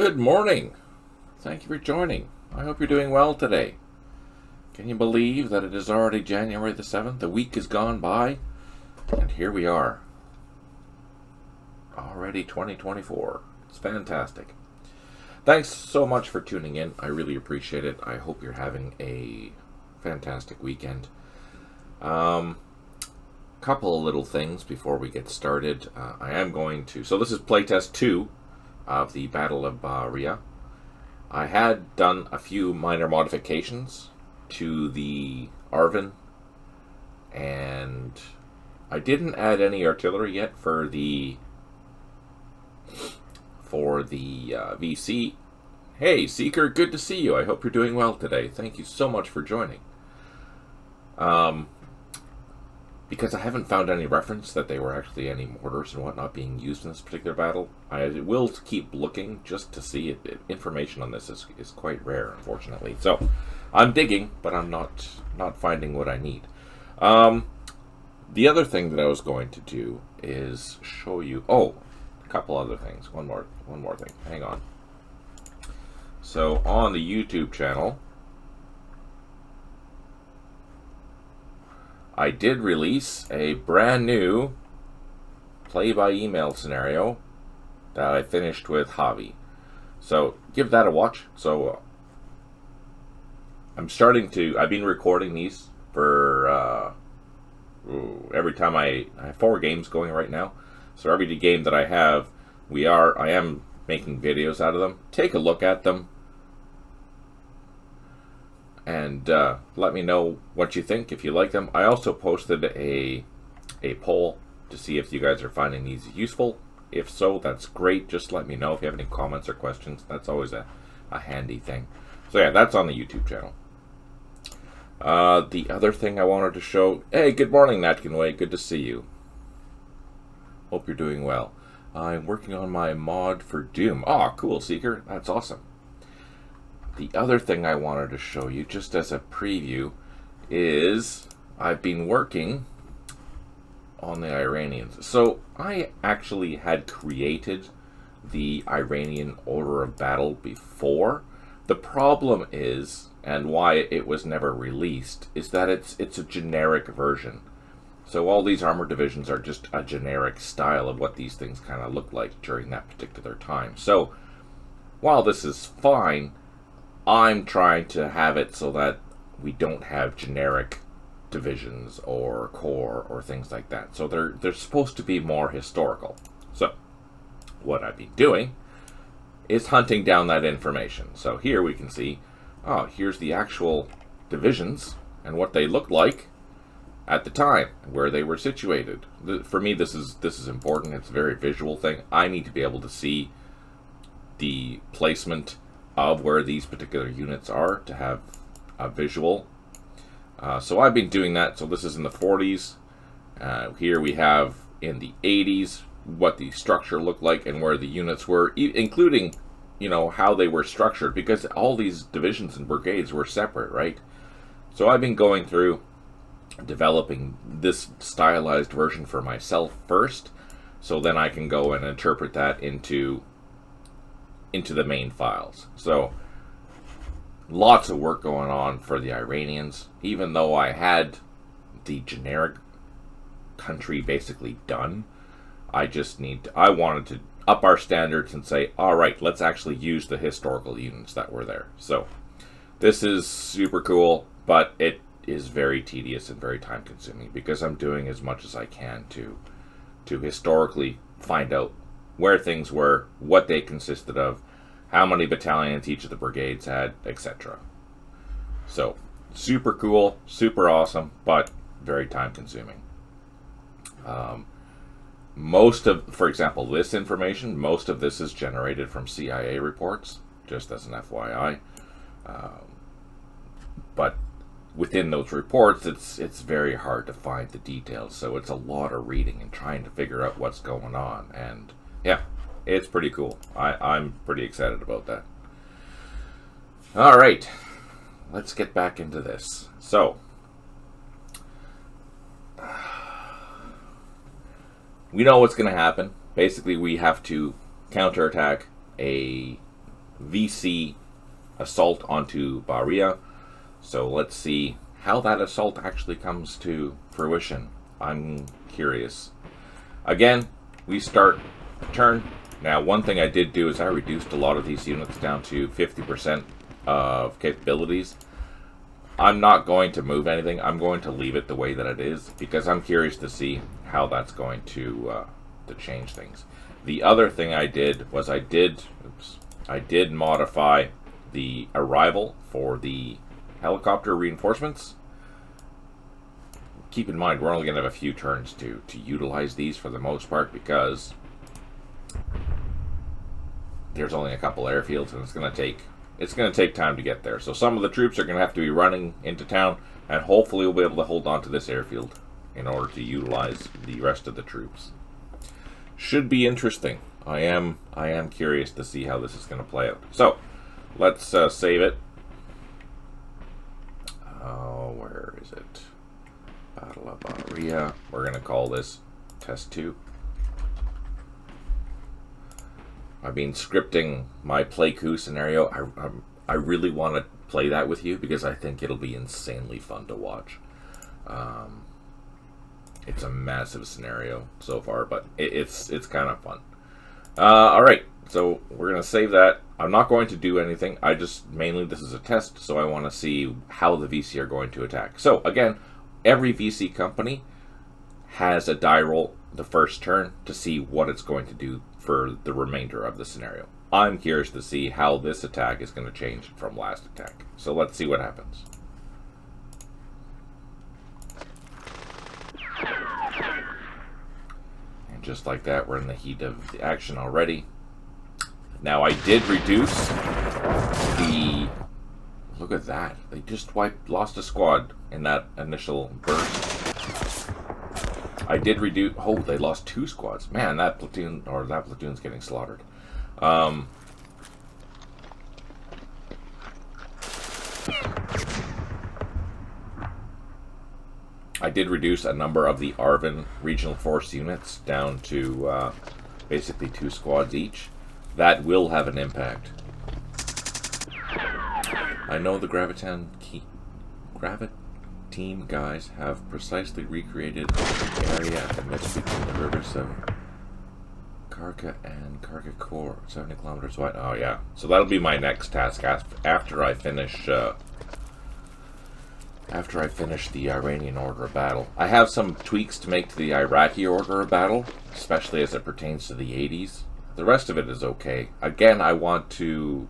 Good morning. Thank you for joining. I hope you're doing well today. Can you believe that it is already January the 7th? The week has gone by, and here we are. Already 2024. It's fantastic. Thanks so much for tuning in. I really appreciate it. I hope you're having a fantastic weekend. Couple of little things before we get started. I am going to... So this is playtest 2 of the Battle of Ba Ria. I had done a few minor modifications to the ARVN, and I didn't add any artillery yet for the VC. Hey Seeker, good to see you. I hope you're doing well today. Thank you so much for joining. Because I haven't found any reference that there were actually any mortars and whatnot being used in this particular battle, I will keep looking just to see it. Information on this is quite rare, unfortunately. So I'm digging, but I'm not finding what I need. The other thing that I was going to do is show you. Oh, a couple other things. One more thing. Hang on. So on the YouTube channel, I did release a brand new play-by-email scenario that I finished with Javi. So give that a watch. So I've been recording these for every time I have 4 games going right now. So every game that I have, I am making videos out of them. Take a look at them. And let me know what you think, if you like them. I also posted a poll to see if you guys are finding these useful. If so, that's great. Just let me know if you have any comments or questions. That's always a handy thing. So yeah, that's on the YouTube channel. The other thing I wanted to show... Hey, good morning, Natkinway. Good to see you. Hope you're doing well. I'm working on my mod for Doom. Oh, cool, Seeker. That's awesome. The other thing I wanted to show you, just as a preview, is I've been working on the Iranians. So I actually had created the Iranian order of battle before. The problem is, and why it was never released, is that it's a generic version. So all these armored divisions are just a generic style of what these things kind of look like during that particular time. So while this is fine, I'm trying to have it so that we don't have generic divisions or corps or things like that. So they're supposed to be more historical. So what I've been doing is hunting down that information. So here we can see, oh, here's the actual divisions and what they looked like at the time, where they were situated. For me, this is important. It's a very visual thing. I need to be able to see the placement of where these particular units are to have a visual. So I've been doing that. So this is in the 40s. Here we have in the 80s what the structure looked like and where the units were, including, how they were structured, because all these divisions and brigades were separate, right? So I've been going through developing this stylized version for myself first, so then I can go and interpret that into the main files. So lots of work going on for the Iranians. Even though I had the generic country basically done, I wanted to up our standards and say, all right, let's actually use the historical units that were there. So this is super cool, but it is very tedious and very time consuming, because I'm doing as much as I can to historically find out where things were, what they consisted of, how many battalions each of the brigades had, etc. So, super cool, super awesome, but very time consuming. For example, this information, most of this is generated from CIA reports, just as an FYI. But within those reports, it's very hard to find the details, so it's a lot of reading and trying to figure out what's going on. And yeah, it's pretty cool. I'm pretty excited about that. All right, let's get back into this. So we know what's going to happen. Basically, we have to counterattack a VC assault onto Ba Ria. So let's see how that assault actually comes to fruition. I'm curious. Again, we start turn. Now, one thing I did do is I reduced a lot of these units down to 50% of capabilities. I'm not going to move anything. I'm going to leave it the way that it is because I'm curious to see how that's going to change things. The other thing I did was I did modify the arrival for the helicopter reinforcements. Keep in mind, we're only going to have a few turns to utilize these for the most part because there's only a couple airfields and it's going to take time to get there. So some of the troops are going to have to be running into town, and hopefully we'll be able to hold on to this airfield in order to utilize the rest of the troops. Should be interesting. I am curious to see how this is going to play out. So let's save it. Where is it? Battle of Ba Ria. We're going to call this Test 2. I've been scripting my play coup scenario. I really want to play that with you because I think it'll be insanely fun to watch. It's a massive scenario so far, but it's kind of fun. All right, so we're gonna save that. I'm not going to do anything. Mainly this is a test, so I want to see how the VC are going to attack. So again, every VC company has a die roll the first turn to see what it's going to do for the remainder of the scenario. I'm curious to see how this attack is going to change from last attack. So let's see what happens. And just like that, we're in the heat of the action already. Now I did reduce the... Look at that. They just lost a squad in that initial burst. I did reduce... Oh, they lost 2 squads. Man, that platoon's getting slaughtered. I did reduce a number of the ARVN regional force units down to basically 2 squads each. That will have an impact. I know the Graviton team guys have precisely recreated the area at the mix between the rivers of Karka and Karka Core, 70 kilometers wide. Oh yeah, so that'll be my next task after I finish the Iranian order of battle. I have some tweaks to make to the Iraqi order of battle, especially as it pertains to the 80s. The rest of it is okay. Again, I want to,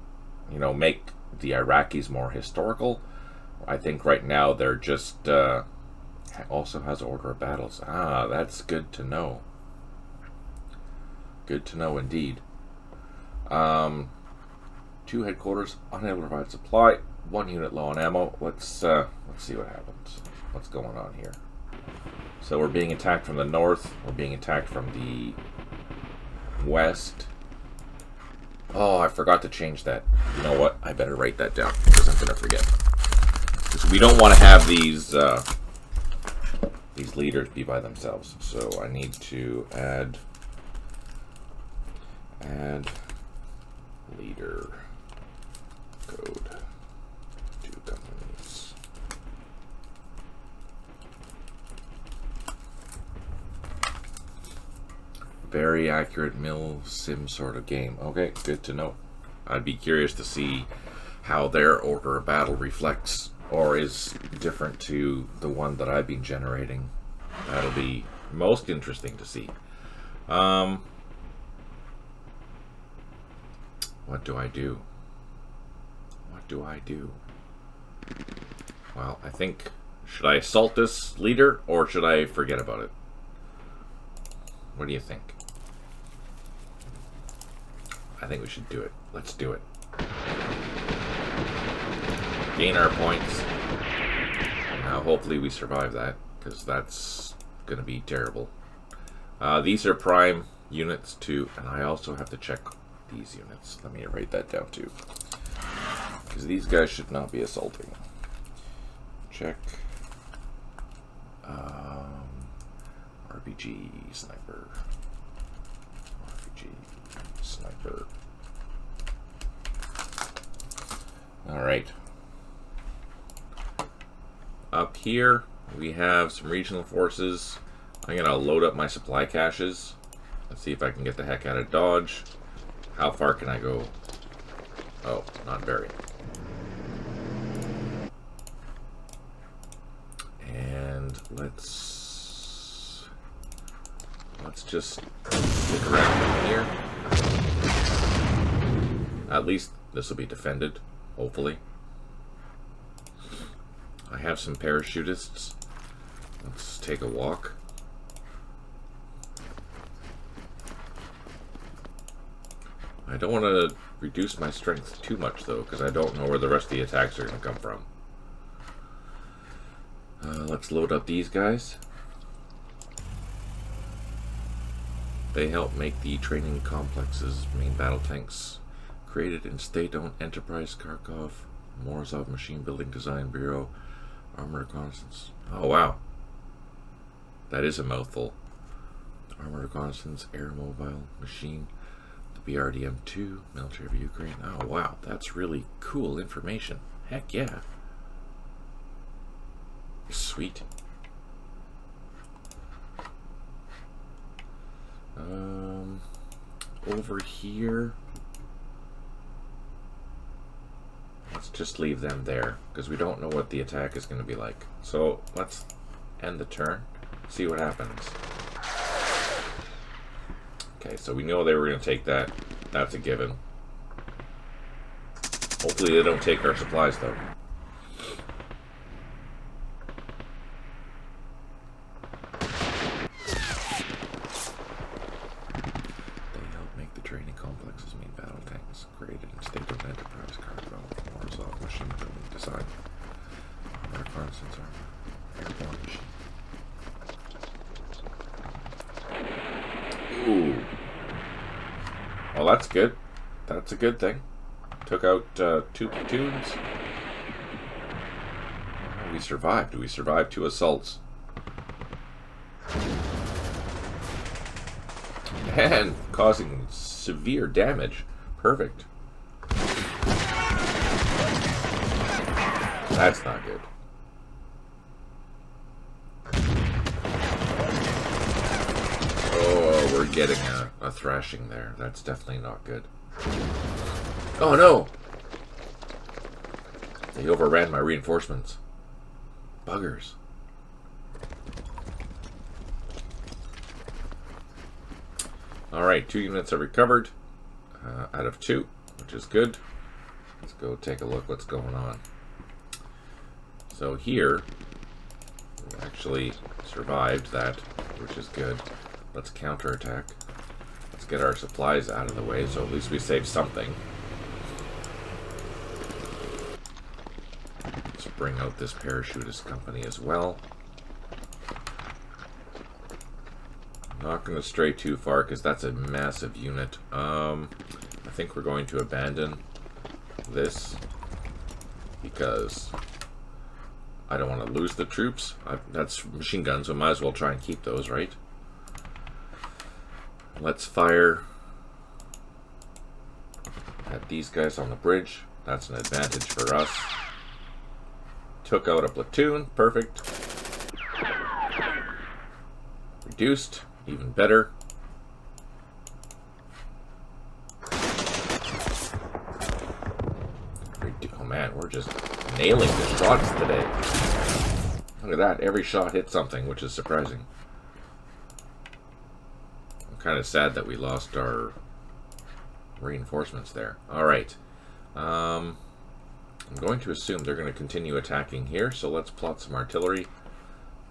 make the Iraqis more historical. I think right now they're just also has order of battles. Ah, that's good to know. Good to know indeed. 2 headquarters unable to provide supply. 1 unit low on ammo. Let's see what happens. What's going on here? So we're being attacked from the north. We're being attacked from the west. Oh, I forgot to change that. You know what? I better write that down because I'm gonna forget. Because we don't want to have these leaders be by themselves. So I need to add leader code to companies. Very accurate mill sim sort of game. Okay, good to know. I'd be curious to see how their order of battle reflects or is different to the one that I've been generating. That'll be most interesting to see. What do I do? What do I do? Well, I think, should I assault this leader or should I forget about it? What do you think? I think we should do it. Let's do it. Gain our points. Now, hopefully we survive that, because that's going to be terrible. These are prime units too, and I also have to check these units. Let me write that down too, because these guys should not be assaulting. Check. RPG sniper. RPG sniper. Alright. Up here, we have some regional forces. I'm going to load up my supply caches. Let's see if I can get the heck out of Dodge. How far can I go? Oh, not very. And let's just look around here. At least this will be defended, hopefully. I have some parachutists. Let's take a walk. I don't want to reduce my strength too much, though, because I don't know where the rest of the attacks are going to come from. Let's load up these guys. They help make the training complex's main battle tanks. Created in state-owned enterprise Kharkov, Morozov Machine Building Design Bureau, Armor Reconnaissance. Oh, wow. That is a mouthful. Armor Reconnaissance, Air Mobile Machine, the BRDM-2, Military of Ukraine. Oh, wow. That's really cool information. Heck yeah. Sweet. Over here, let's just leave them there because we don't know what the attack is going to be like. So let's end the turn, see what happens. Okay, so we know they were going to take that. That's a given. Hopefully they don't take our supplies, though. Training complexes mean battle tanks created in state-owned enterprise Kharkov, Morozov Machine Building Design, Reconnaissance Armor, Airborne Machine. Ooh. Well, that's good. That's a good thing. Took out 2 platoons. Oh, we survived. We survived 2 assaults. And causing severe damage. Perfect. That's not good. Oh, we're getting a thrashing there. That's definitely not good. Oh no! They overran my reinforcements. Buggers. Alright, 2 units are recovered out of 2, which is good. Let's go take a look what's going on. So here, we actually survived that, which is good. Let's counterattack. Let's get our supplies out of the way, so at least we save something. Let's bring out this parachutist company as well. Not going to stray too far because that's a massive unit. I think we're going to abandon this because I don't want to lose the troops. That's machine guns, so might as well try and keep those, right? Let's fire at these guys on the bridge. That's an advantage for us. Took out a platoon. Perfect. Reduced. Even better. Oh man, we're just nailing the shots today. Look at that. Every shot hit something, which is surprising. I'm kind of sad that we lost our reinforcements there. Alright. I'm going to assume they're going to continue attacking here, so let's plot some artillery.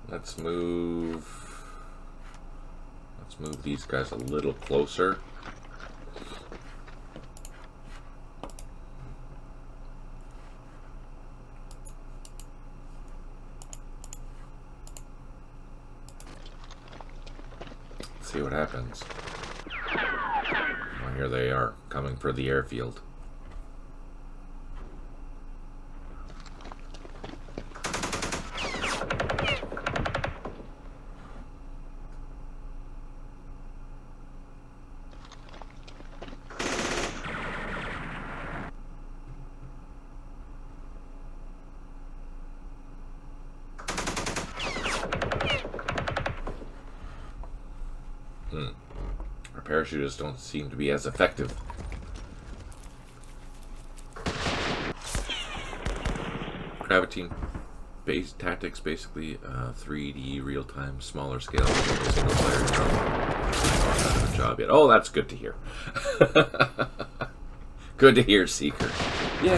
Let's move these guys a little closer. Let's see what happens. Oh, here they are, coming for the airfield. Our parachutists don't seem to be as effective. Gravity base tactics, basically 3D real-time, smaller scale, single player. Not a job yet. Oh, that's good to hear. Good to hear, Seeker. Yay!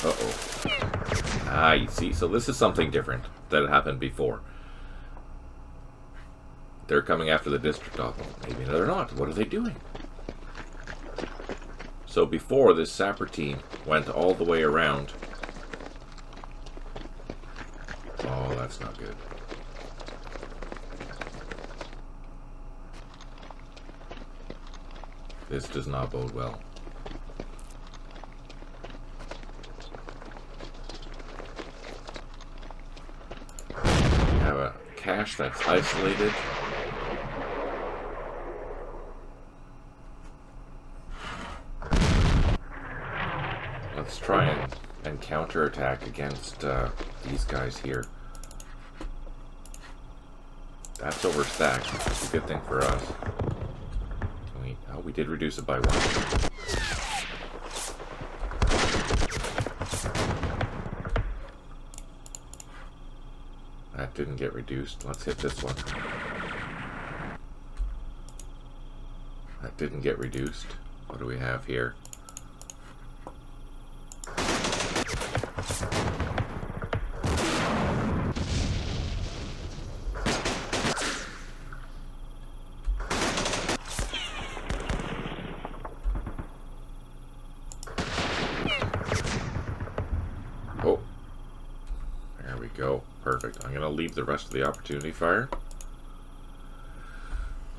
Uh-oh. Ah, you see, so this is something different that happened before. They're coming after the district office. Maybe they're not. What are they doing? So before, this sapper team went all the way around. Oh, that's not good. This does not bode well. We have a cache that's isolated. Let's try and counterattack against these guys here. That's overstacked. That's a good thing for us. We did reduce it by 1. That didn't get reduced. Let's hit this one. That didn't get reduced. What do we have here? Oh, there we go. Perfect. I'm going to leave the rest of the opportunity fire.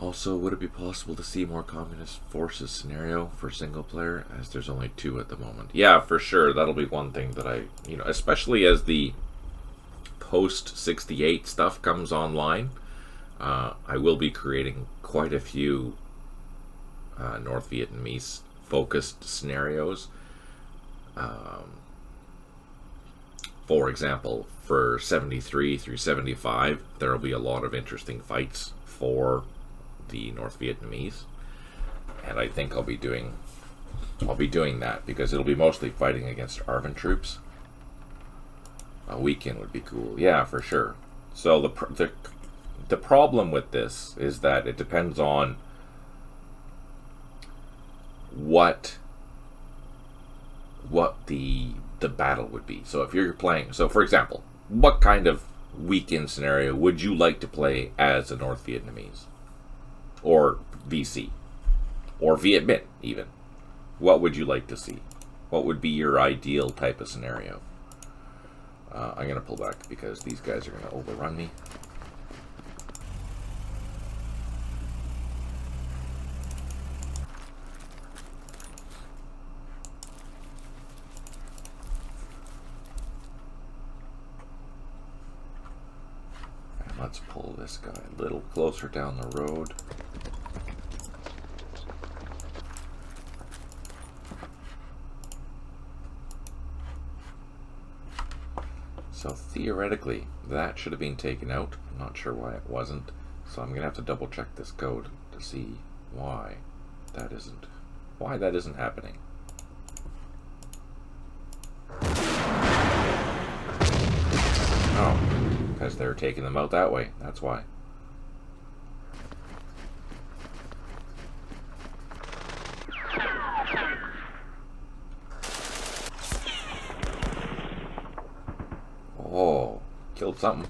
Also, would it be possible to see more communist forces scenario for single player, as there's only 2 at the moment? Yeah, for sure. That'll be one thing that I, especially as the post-68 stuff comes online, I will be creating quite a few North Vietnamese focused scenarios. For example, for 73 through 75, there will be a lot of interesting fights for the North Vietnamese, and I think I'll be doing that because it'll be mostly fighting against ARVN troops. A weekend would be cool, yeah, for sure. So the problem with this is that it depends on what the battle would be. So if you're playing, so for example, what kind of weekend scenario would you like to play as a North Vietnamese? Or VC? Or Viet Minh, even? What would you like to see? What would be your ideal type of scenario? I'm going to pull back because these guys are going to overrun me. Let's pull this guy a little closer down the road. So theoretically, that should have been taken out. I'm not sure why it wasn't. So I'm going to have to double check this code to see why that isn't happening. Oh, because they're taking them out that way. That's why. Oh, killed something.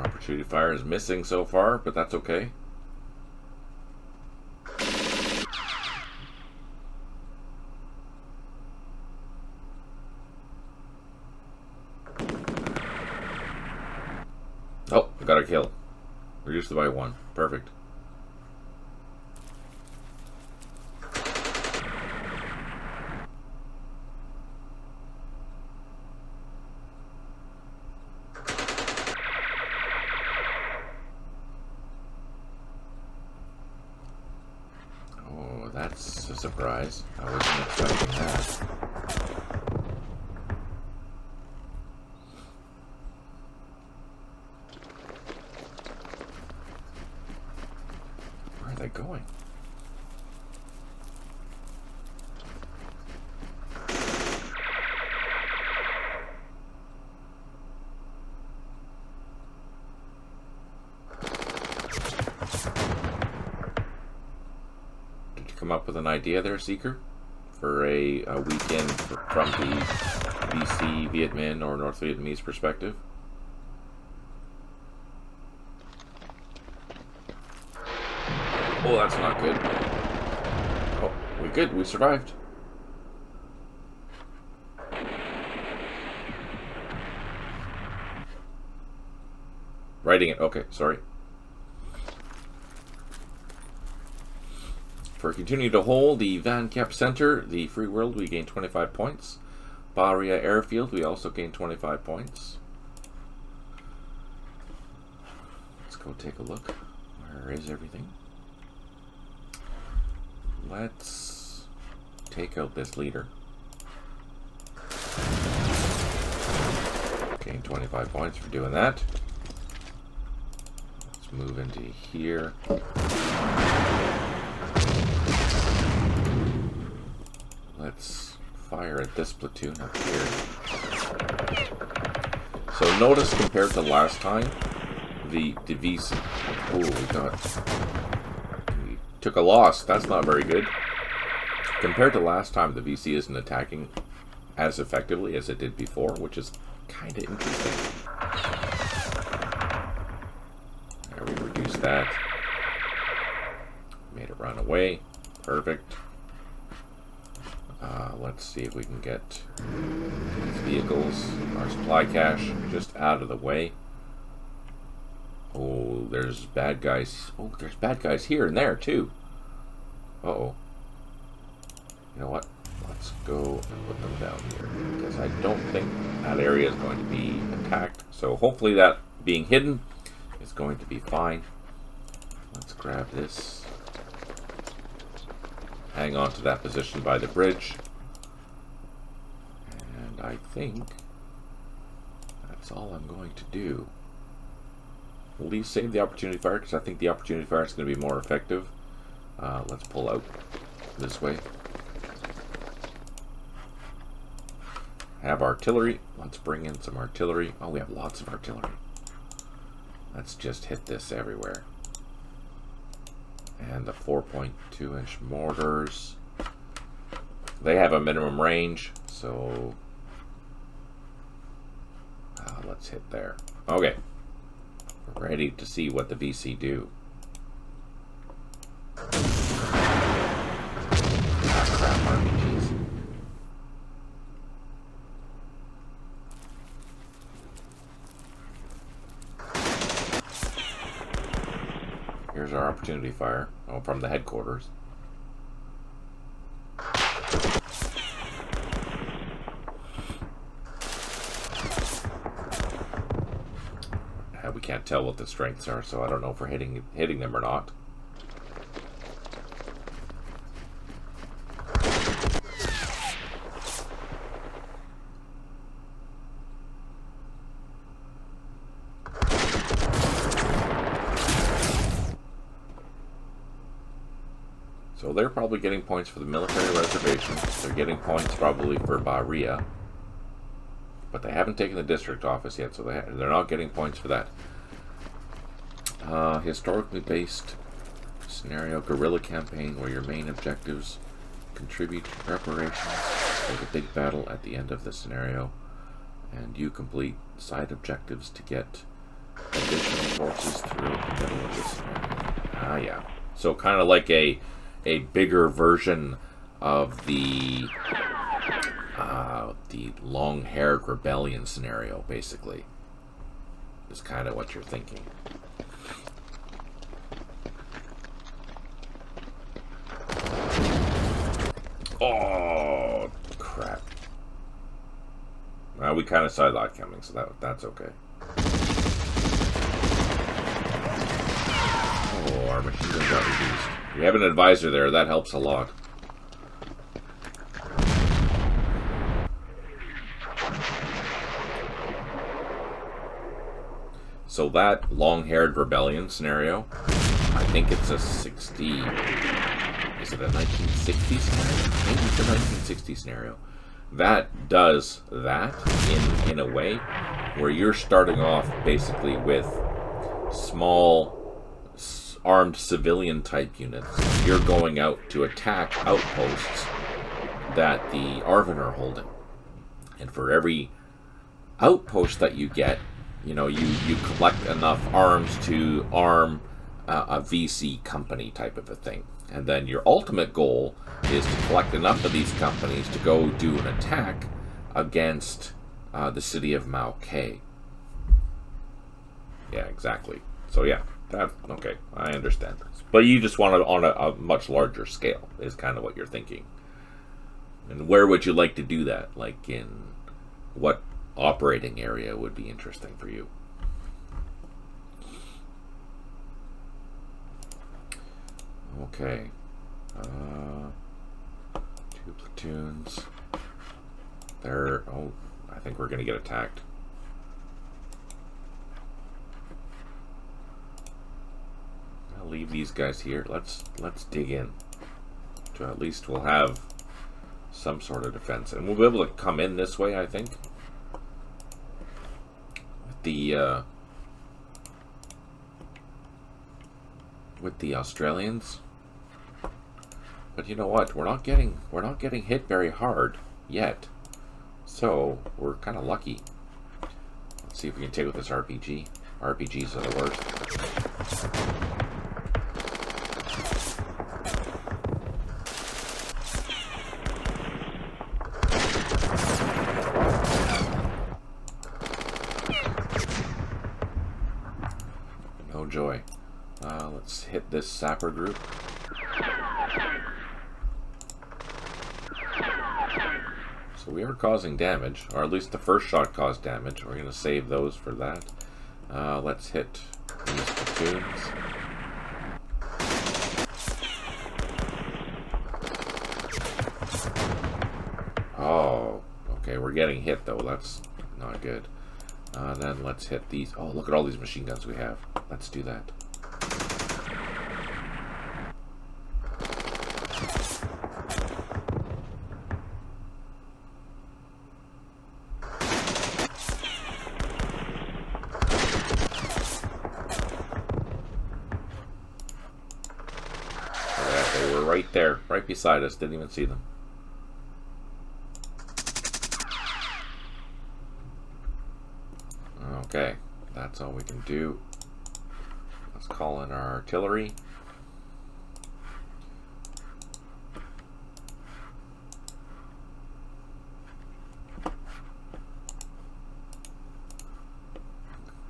Opportunity fire is missing so far, but that's okay. Oh, I got a kill. Reduced it by 1. Perfect. Oh, that's a surprise. I wasn't expecting that. Where are they going? Come up with an idea there, Seeker, for a weekend from the BC, Viet Minh, or North Vietnamese perspective? Oh, that's not good. Oh, we good. We survived. Writing it. Okay, sorry. For continuing to hold the Van Kep Center, the Free World, we gain 25 points. Ba Ria Airfield, we also gain 25 points. Let's go take a look. Where is everything? Let's take out this leader. Gain 25 points for doing that. Let's move into here. Let's fire at this platoon up here. So notice, compared to last time, the VC... Oh, we took a loss. That's not very good. Compared to last time, the VC isn't attacking as effectively as it did before, which is kind of interesting. There, we reduced that. Made it run away. Perfect. Let's see if we can get these vehicles, our supply cache, just out of the way. Oh, there's bad guys. Oh, there's bad guys here and there, too. Uh-oh. You know what? Let's go and put them down here, because I don't think that area is going to be attacked. So hopefully that being hidden is going to be fine. Let's grab this. Hang on to that position by the bridge. And I think that's all I'm going to do. We'll save the opportunity fire, because I think the opportunity fire is going to be more effective. Let's pull out this way. Have artillery. Let's bring in some artillery. Oh, we have lots of artillery. Let's just hit this everywhere. And the 4.2-inch mortars. They have a minimum range, so let's hit there. Okay. We're ready to see what the VC do. Ah, crap, RPGs. Here's our opportunity fire. Oh, from the headquarters. We can't tell what the strengths are, so I don't know if we're hitting them or not. So they're probably getting points for the military reservation. They're getting points probably for Ba Ria. But they haven't taken the district office yet, so they're not getting points for that. Historically based scenario guerrilla campaign, where your main objectives contribute to preparations for the big battle at the end of the scenario, and you complete side objectives to get additional forces throughout the middle of the scenario. Ah, yeah. So kind of like a bigger version of the long-haired rebellion scenario, basically. is kind of what you're thinking. Oh, crap. Well, we kind of saw that coming, so that's okay. Oh, our machine gun got reduced. We have an advisor there. That helps a lot. So that long-haired rebellion scenario, I think it's a 60... Is it a 1960 scenario? Maybe it's a 1960 scenario. That does that in a way where you're starting off basically with small armed civilian type units. You're going out to attack outposts that the ARVN are holding. And for every outpost that you get, you know, you collect enough arms to arm a VC company type of a thing. And then your ultimate goal is to collect enough of these companies to go do an attack against the city of Maokay. Yeah, exactly. So yeah, okay, I understand. But you just want it on a much larger scale, is kind of what you're thinking. And where would you like to do that? Like in what operating area would be interesting for you? Okay. 2 platoons. Oh, I think we're gonna get attacked. I'll leave these guys here. Let's dig in. So at least we'll have some sort of defense, and we'll be able to come in this way, I think. With the Australians. But you know what? We're not getting hit very hard yet. So we're kind of lucky. Let's see if we can take with this RPG. RPGs are the worst. No joy. Let's hit this sapper group. So we are causing damage, or at least the first shot caused damage. We're going to save those for that. Let's hit these platoons. Oh, okay, we're getting hit though. That's not good. Then let's hit these. Oh, look at all these machine guns we have. Let's do that. They were right there, right beside us. Didn't even see them. Okay, that's all we can do. Let's call in our artillery.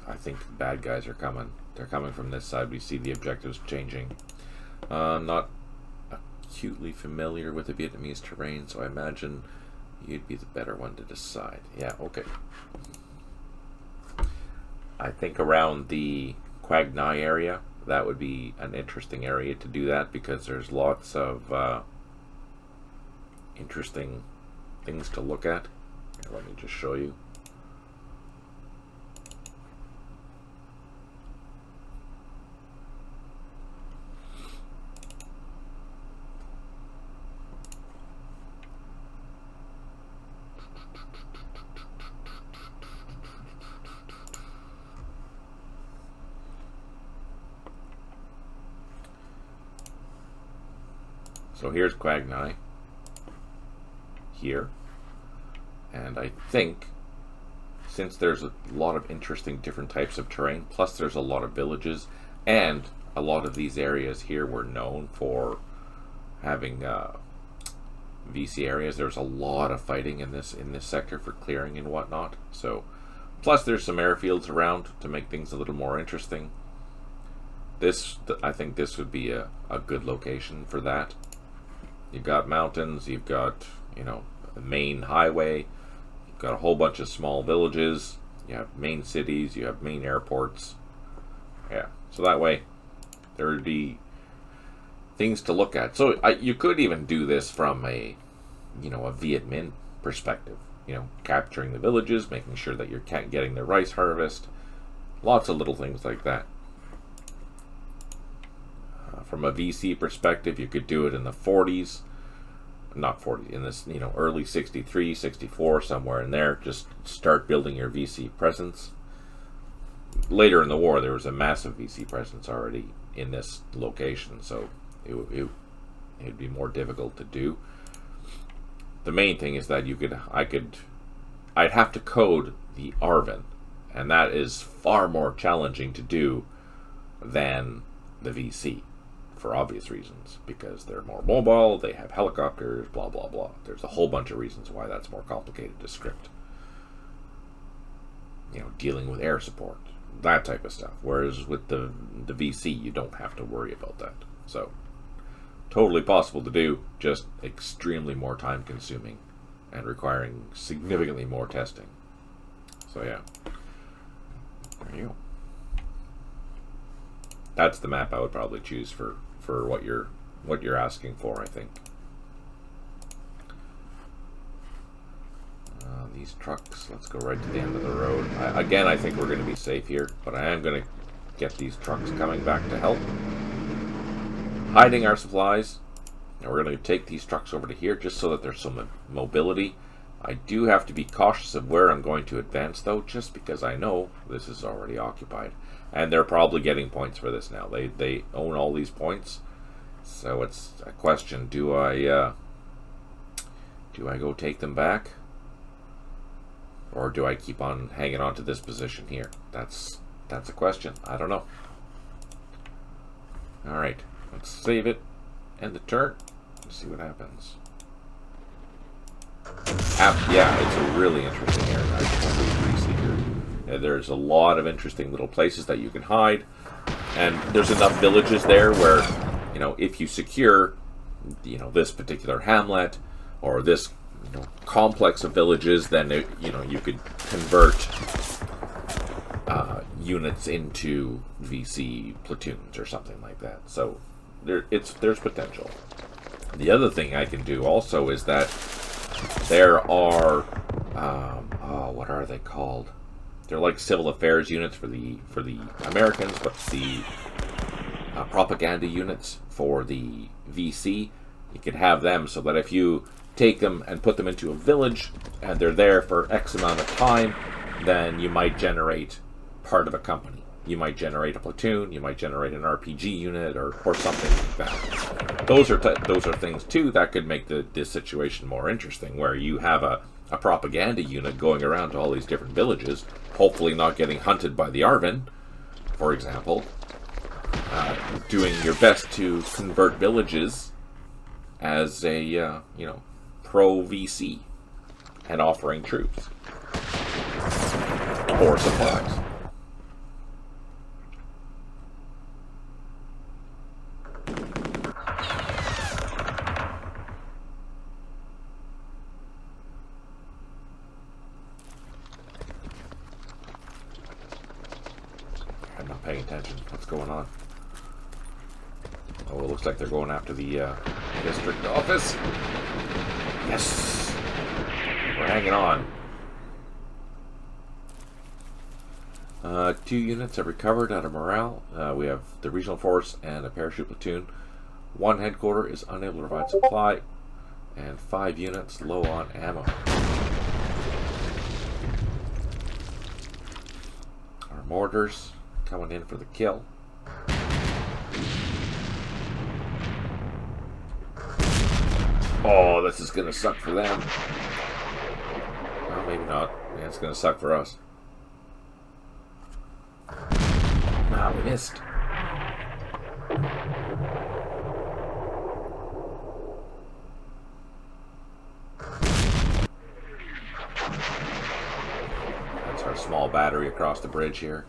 I think the bad guys are coming. They're coming from this side. We see the objectives changing. Not acutely familiar with the Vietnamese terrain, so I imagine you'd be the better one to decide. Yeah, okay. I think around the Quang Ngai area, that would be an interesting area to do that, because there's lots of interesting things to look at. Here, let me just show you. So here's Quang Ngai here, and I think since there's a lot of interesting different types of terrain, plus there's a lot of villages, and a lot of these areas here were known for having VC areas. There's a lot of fighting in this sector for clearing and whatnot. So Plus, there's some airfields around to make things a little more interesting. I think this would be a good location for that. You've got mountains, you've got, a main highway, you've got a whole bunch of small villages, you have main cities, you have main airports. Yeah, so that way there would be things to look at. So you could even do this from a Viet Minh perspective. Capturing the villages, making sure that you're getting the rice harvest, lots of little things like that. From a VC perspective, you could do it in the 40s, not 40, in this, early 63, 64, somewhere in there. Just start building your VC presence. Later in the war, there was a massive VC presence already in this location, so it'd be more difficult to do. The main thing is that I'd have to code the ARVN, and that is far more challenging to do than the VC, for obvious reasons, because they're more mobile, they have helicopters, blah blah blah. There's a whole bunch of reasons why that's more complicated to script. Dealing with air support, that type of stuff. Whereas with the VC, you don't have to worry about that. So totally possible to do, just extremely more time consuming and requiring significantly more testing. So yeah, there you go. That's the map I would probably choose for what you're asking for, I think. These trucks, let's go right to the end of the road. I think we're going to be safe here, but I am going to get these trucks coming back to help. Hiding our supplies, and we're going to take these trucks over to here just so that there's some mobility. I do have to be cautious of where I'm going to advance, though, just because I know this is already occupied. And they're probably getting points for this now. They own all these points. So it's a question, do I go take them back? Or do I keep on hanging on to this position here? That's a question. I don't know. Alright, let's save it. End the turn. Let's see what happens. Yeah, it's a really interesting area. I totally agree, Seeker. There's a lot of interesting little places that you can hide, and there's enough villages there where, if you secure, this particular hamlet or this complex of villages, then you could convert units into VC platoons or something like that. So there's potential. The other thing I can do also is that there are what are they called? They're like civil affairs units for the Americans, but the propaganda units for the VC, you could have them so that if you take them and put them into a village and they're there for X amount of time, then you might generate part of a company. You might generate a platoon, you might generate an RPG unit or something like that. Those are things too that could make this situation more interesting, where you have a propaganda unit going around to all these different villages, hopefully not getting hunted by the ARVN, for example, doing your best to convert villages as a pro-VC and offering troops or supplies. I'm not paying attention. What's going on? Oh, it looks like they're going after the district office. Yes! We're hanging on. 2 units have recovered out of morale. We have the regional force and a parachute platoon. 1 headquarter is unable to provide supply, and 5 units low on ammo. Our mortars coming in for the kill. Oh, this is going to suck for them. Well, maybe not. Yeah, it's going to suck for us. Ah, we missed. That's our small battery across the bridge here.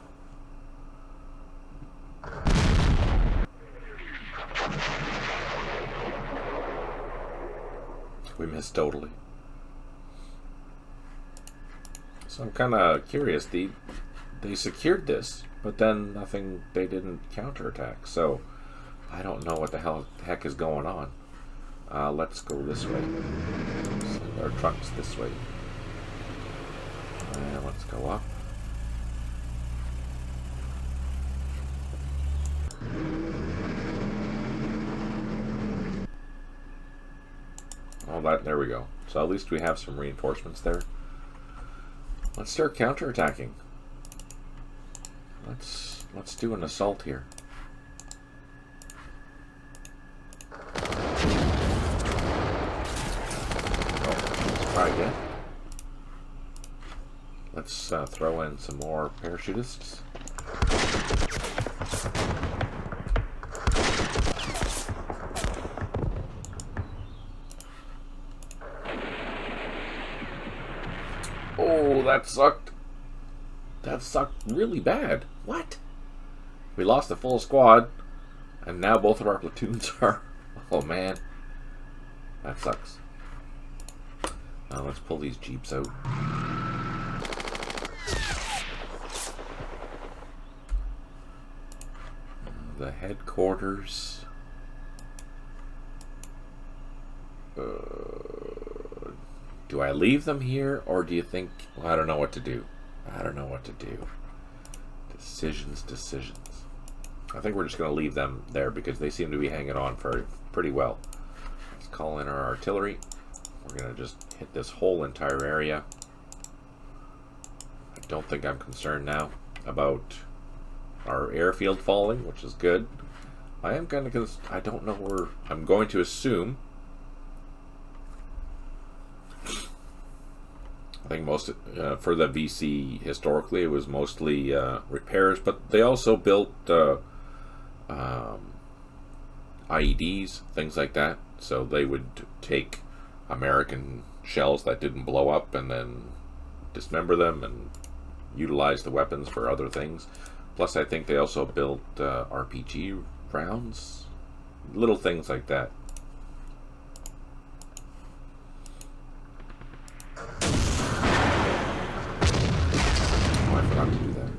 We missed totally. So I'm kind of curious. They secured this, but then nothing. They didn't counterattack. So I don't know what the heck is going on. Let's go this way. Send our trucks this way. Let's go up. Oh, there we go. So at least we have some reinforcements there. Let's start counterattacking. Let's do an assault here. Let's try again. Let's throw in some more parachutists. Oh, that sucked. That sucked really bad. What? We lost the full squad, and now both of our platoons are... Oh, man. That sucks. Now let's pull these jeeps out. The headquarters... do I leave them here, or do you think... Well, I don't know what to do. I don't know what to do. Decisions. I think we're just going to leave them there because they seem to be hanging on for pretty well. Let's call in our artillery. We're going to just hit this whole entire area. I don't think I'm concerned now about our airfield falling, which is good. I am going to... I don't know where... I'm going to assume... I think most for the VC historically it was mostly repairs, but they also built IEDs, things like that. So they would take American shells that didn't blow up and then dismember them and utilize the weapons for other things. Plus, I think they also built RPG rounds, little things like that. To do that.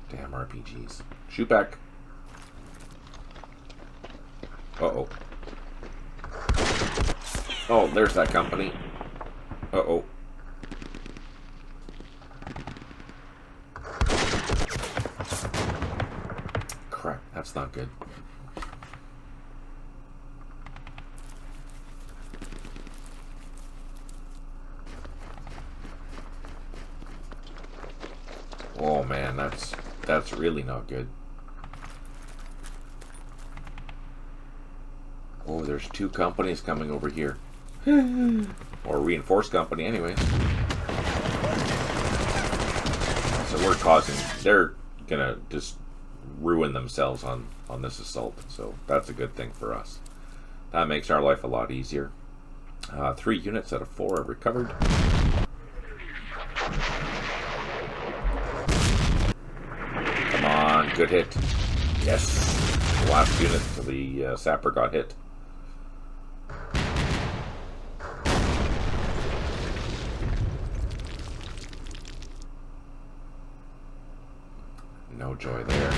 Damn RPGs. Shoot back. Uh-oh. Oh, there's that company. Uh-oh. Crap, that's not good. Oh man, that's really not good. Oh, there's two companies coming over here. Or a reinforced company anyways. So they're gonna just ruin themselves on this assault. So that's a good thing for us. That makes our life a lot easier. 3 units out of 4 have recovered. Good hit. Yes. The last unit to the sapper got hit. No joy there.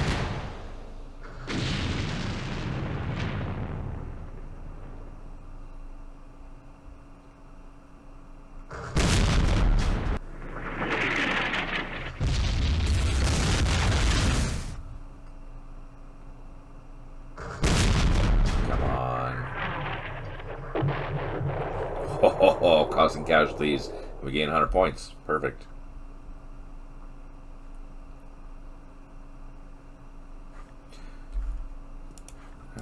Oh, causing casualties. We gain 100 points. Perfect.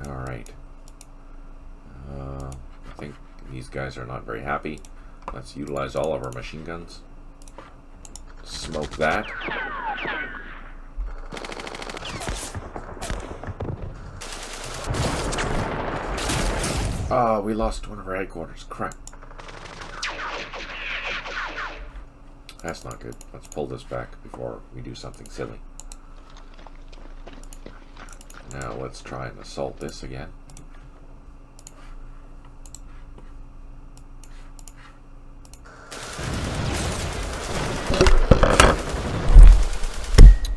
Alright. I think these guys are not very happy. Let's utilize all of our machine guns. Smoke that. Oh, we lost one of our headquarters. Crap. That's not good. Let's pull this back before we do something silly. Now let's try and assault this again.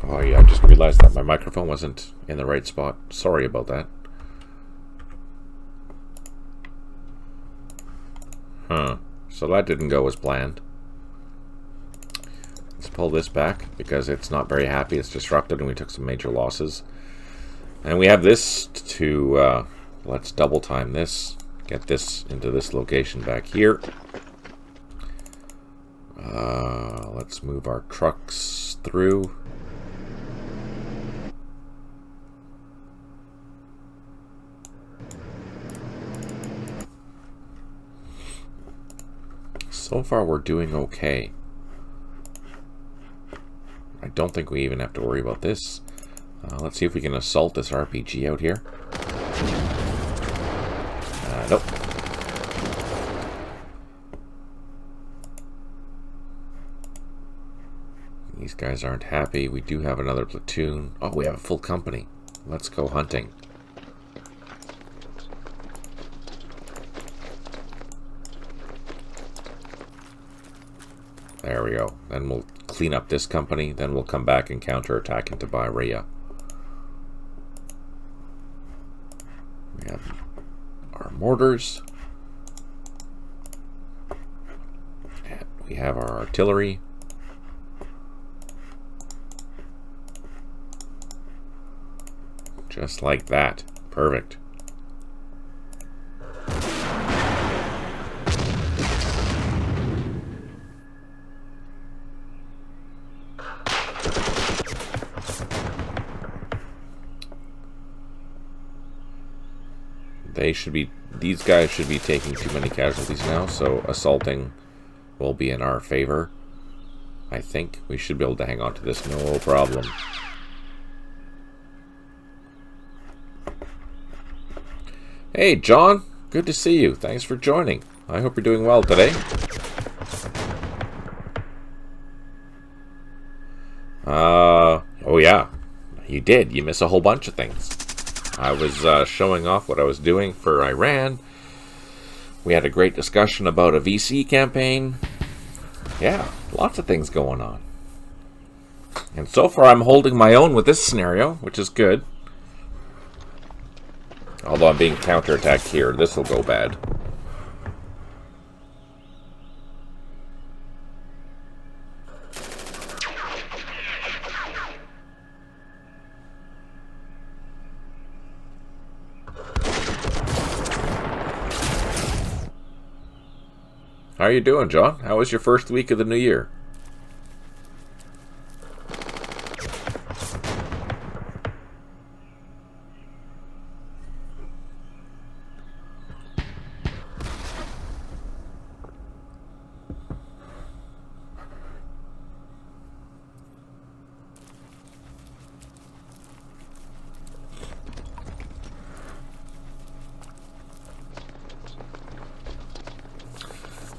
Oh yeah, I just realized that my microphone wasn't in the right spot. Sorry about that. So that didn't go as planned. Let's pull this back because it's not very happy. It's disrupted and we took some major losses. And we have this to, let's double time this. Get this into this location back here. Let's move our trucks through. So far we're doing okay. I don't think we even have to worry about this. Let's see if we can assault this RPG out here. Nope. These guys aren't happy. We do have another platoon. Oh, we have a full company. Let's go hunting. There we go. Then we'll clean up this company. Then we'll come back and counterattack into Ba Ria. We have our mortars. And we have our artillery. Just like that. Perfect. These guys should be taking too many casualties now, so assaulting will be in our favor. I think we should be able to hang on to this, no problem. Hey, John, good to see you. Thanks for joining. I hope you're doing well today. Oh yeah, you did. You miss a whole bunch of things. I was showing off what I was doing for Iran. We had a great discussion about a VC campaign. Yeah, lots of things going on. And so far I'm holding my own with this scenario, which is good. Although I'm being counterattacked here, this will go bad. How are you doing, John? How was your first week of the new year?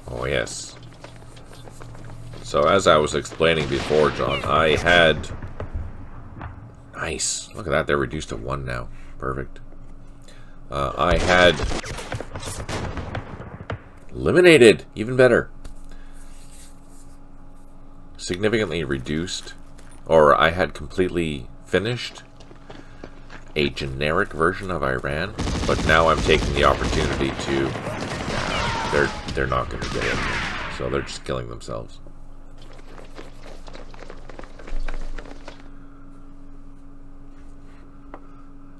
Oh, yes. So, as I was explaining before, John, I had... Nice. Look at that. They're reduced to 1 now. Perfect. I had... Eliminated. Even better. Significantly reduced. Or I had completely finished a generic version of Iran. But now I'm taking the opportunity to... They're not going to get it. So they're just killing themselves.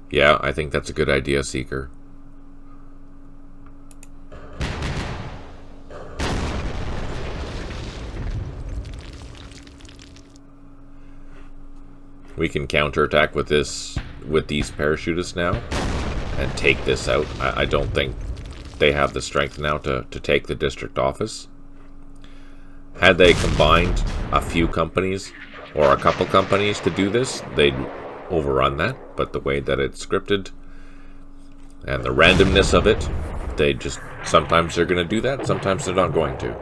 Yeah, I think that's a good idea, Seeker. We can counterattack with this, with these parachutists now, and take this out. I don't think they have the strength now to take the district office. Had they combined a few companies or a couple companies to do this, they'd overrun that. But the way that it's scripted and the randomness of it, they just, sometimes they're going to do that, sometimes they're not going to.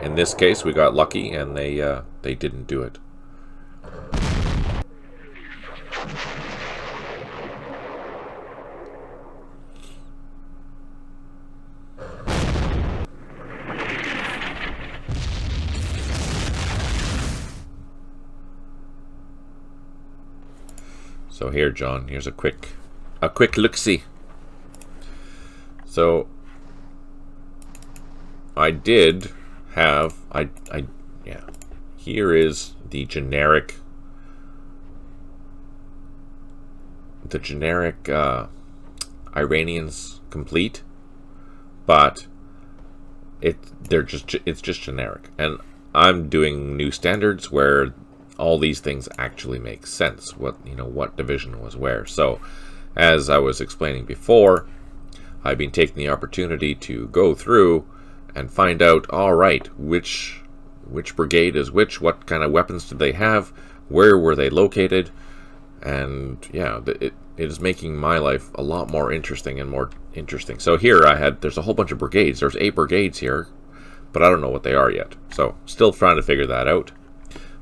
in this case, we got lucky, and they didn't do it. So here, John, here's a quick look-see. So I did have yeah. Here is the generic Iranians complete, but it's just generic, and I'm doing new standards where all these things actually make sense. What division was where. So, as I was explaining before, I've been taking the opportunity to go through and find out, all right, which brigade is which, what kind of weapons did they have, where were they located, and yeah, it is making my life a lot more interesting and more interesting. So here there's a whole bunch of brigades. There's 8 brigades here, but I don't know what they are yet. So still trying to figure that out.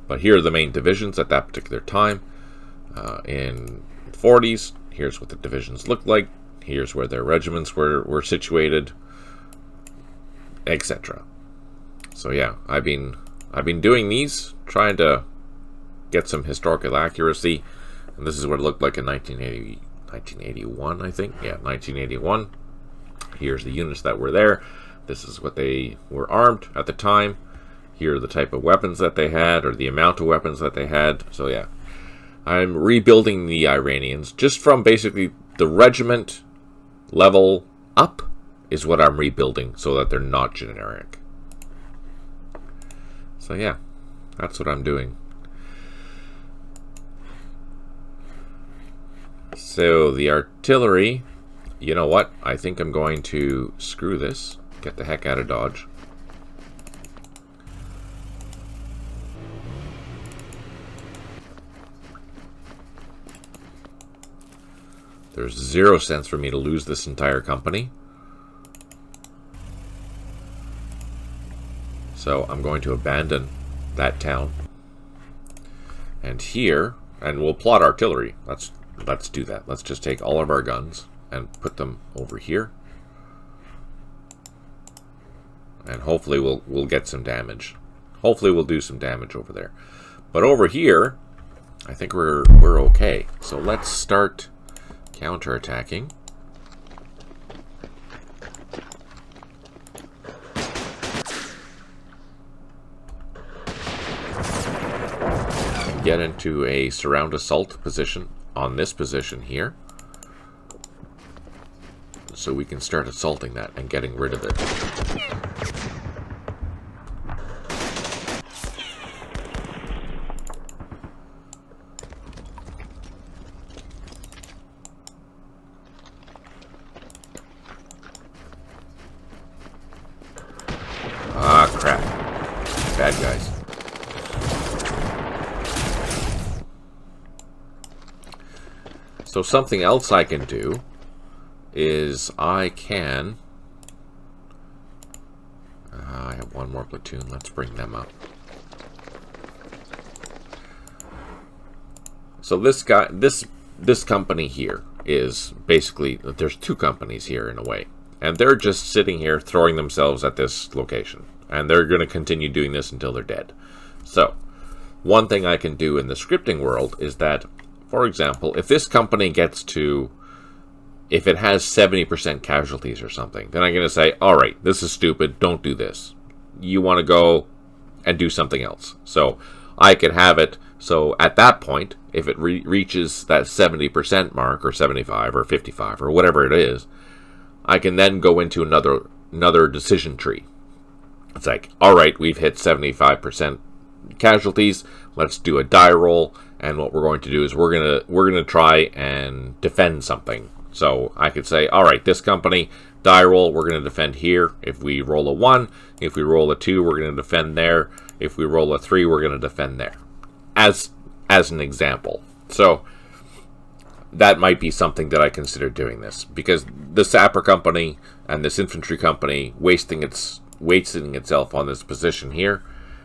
But here are the main divisions at that particular time. In 40s, here's what the divisions looked like. Here's where their regiments were situated, etc. So yeah, I've been doing these, trying to get some historical accuracy. And this is what it looked like in 1981, I think. Yeah, 1981. Here's the units that were there. This is what they were armed at the time. Here are the type of weapons that they had, or the amount of weapons that they had. So yeah, I'm rebuilding the Iranians just from basically the regiment level up is what I'm rebuilding, so that they're not generic. So yeah, that's what I'm doing. So the artillery, you know what? I think I'm going to screw this. Get the heck out of Dodge. There's 0 sense for me to lose this entire company. So I'm going to abandon that town. And here, and we'll plot artillery. Let's do that. Let's just take all of our guns and put them over here. And hopefully we'll get some damage. Hopefully we'll do some damage over there. But over here, I think we're okay. So let's start counterattacking. Get into a surround assault position on this position here, so we can start assaulting that and getting rid of it. Ah, crap. Bad guys. So something else I can do is I can... I have one more platoon. Let's bring them up. So this guy, this company here is basically... There's 2 companies here in a way. And they're just sitting here throwing themselves at this location. And they're going to continue doing this until they're dead. So, one thing I can do in the scripting world is that, for example, if this company gets to, if it has 70% casualties or something, then I'm going to say, alright, this is stupid, don't do this. You want to go and do something else. So, I could have it, so at that point, if it reaches that 70% mark, or 75, or 55, or whatever it is, I can then go into another decision tree. It's like, alright, we've hit 75% casualties, let's do a die roll, and what we're going to do is we're gonna try and defend something. So I could say, alright, this company, die roll, we're gonna defend here. If we roll a 1, if we roll a 2, we're gonna defend there. If we roll a 3, we're gonna defend there. As an example. So that might be something that I consider doing this, because the sapper company and this infantry company wasting its wasting itself on this position here.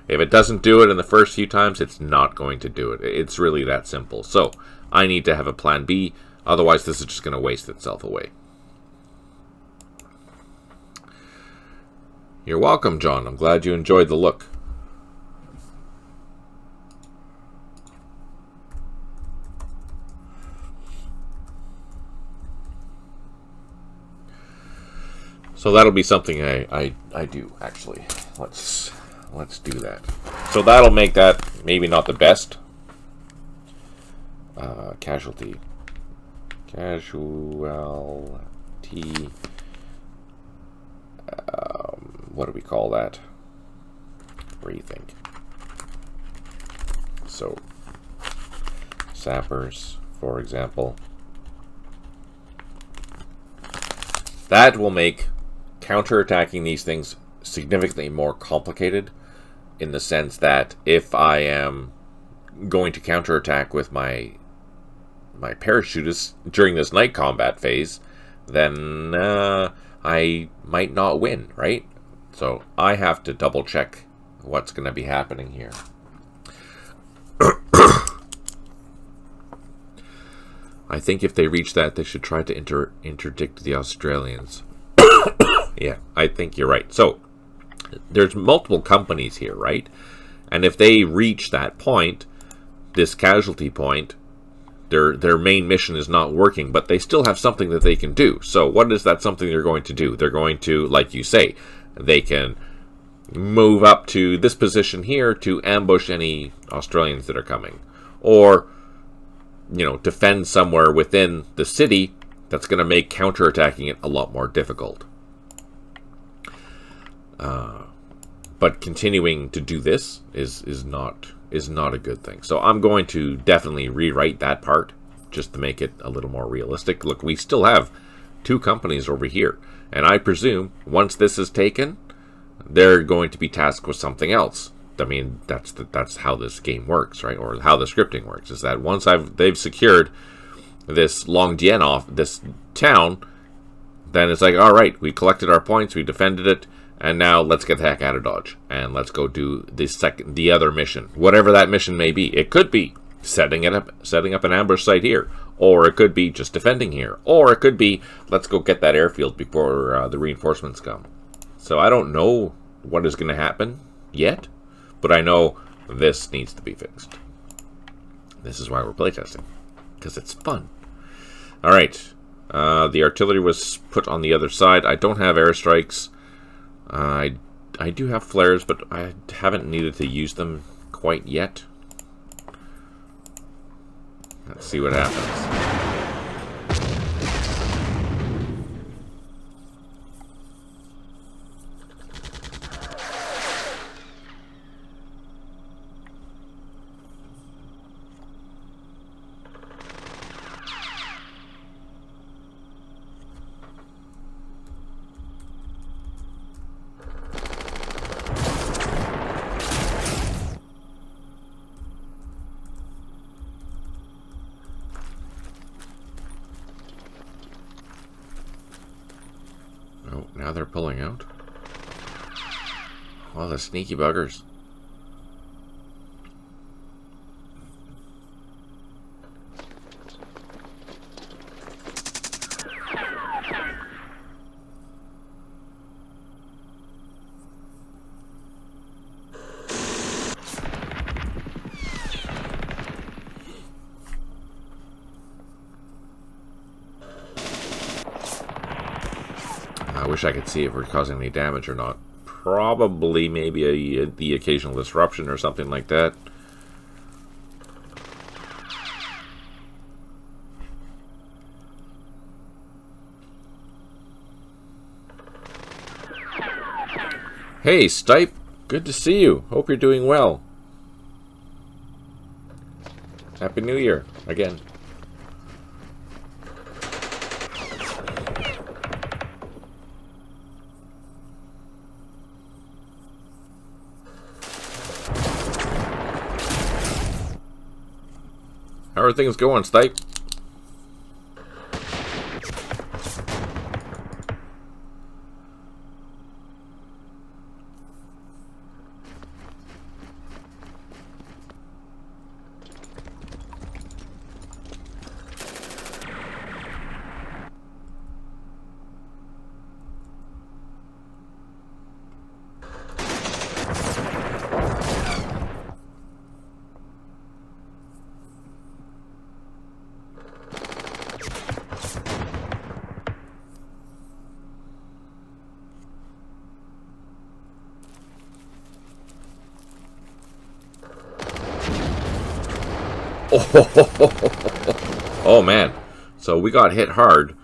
If it doesn't do it in the first few times, it's not going to do it. It's really that simple. So I need to have a plan B, otherwise this is just going to waste itself away. You're welcome, John. I'm glad you enjoyed the look. So that'll be something I do, actually. Let's do that. So that'll make that maybe not the best. Casualty. What do we call that? What do you think? So, sappers, for example. That will make counterattacking these things significantly more complicated, in the sense that if I am going to counterattack with my parachutists during this night combat phase, then I might not win, right? So I have to double check what's going to be happening here. I think if they reach that, they should try to interdict the Australians. Yeah, I think you're right. So there's multiple companies here, right? And if they reach that point, this casualty point, their main mission is not working, but they still have something that they can do. So what is that something they're going to do? They're going to, like you say, they can move up to this position here to ambush any Australians that are coming. Or, you know, defend somewhere within the city. That's going to make counterattacking it a lot more difficult. But continuing to do this is not a good thing. So I'm going to definitely rewrite that part just to make it a little more realistic. Look, we still have two companies over here, and I presume once this is taken, they're going to be tasked with something else. I mean, that's how this game works, right? Or how the scripting works, is that once they've secured this Longdian off this town, then it's like, all right, we collected our points, we defended it, and now let's get the heck out of Dodge and let's go do the other mission, whatever that mission may be. It could be setting up an ambush site here, or it could be just defending here, or it could be let's go get that airfield before the reinforcements come. So I don't know what is going to happen yet, but I know this needs to be fixed. This is why we're playtesting, because it's fun. All right, the artillery was put on the other side. I don't have airstrikes. I do have flares, but I haven't needed to use them quite yet. Let's see what happens. Oh, now they're pulling out. Oh, the sneaky buggers. I wish I could see if we're causing any damage or not. Probably maybe the occasional disruption or something like that. Hey, Stipe. Good to see you. Hope you're doing well. Happy New Year, again. How are things going, Stipe? Oh man. So we got hit hard,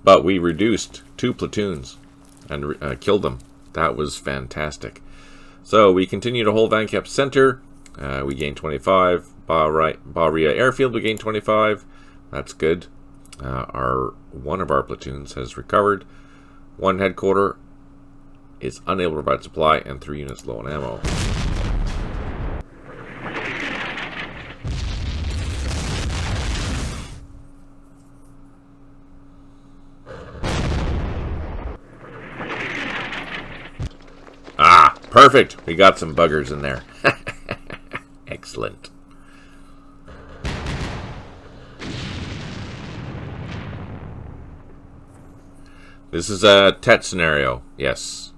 but we reduced 2 platoons and killed them. That was fantastic. So we continue to hold Van Kep Center. We gained 25. Ba Ria Airfield, we gained 25. That's good. One of our platoons has recovered. 1 headquarter is unable to provide supply, and 3 units low on ammo. Ah, perfect. We got some buggers in there. Excellent. This is a TET scenario, yes.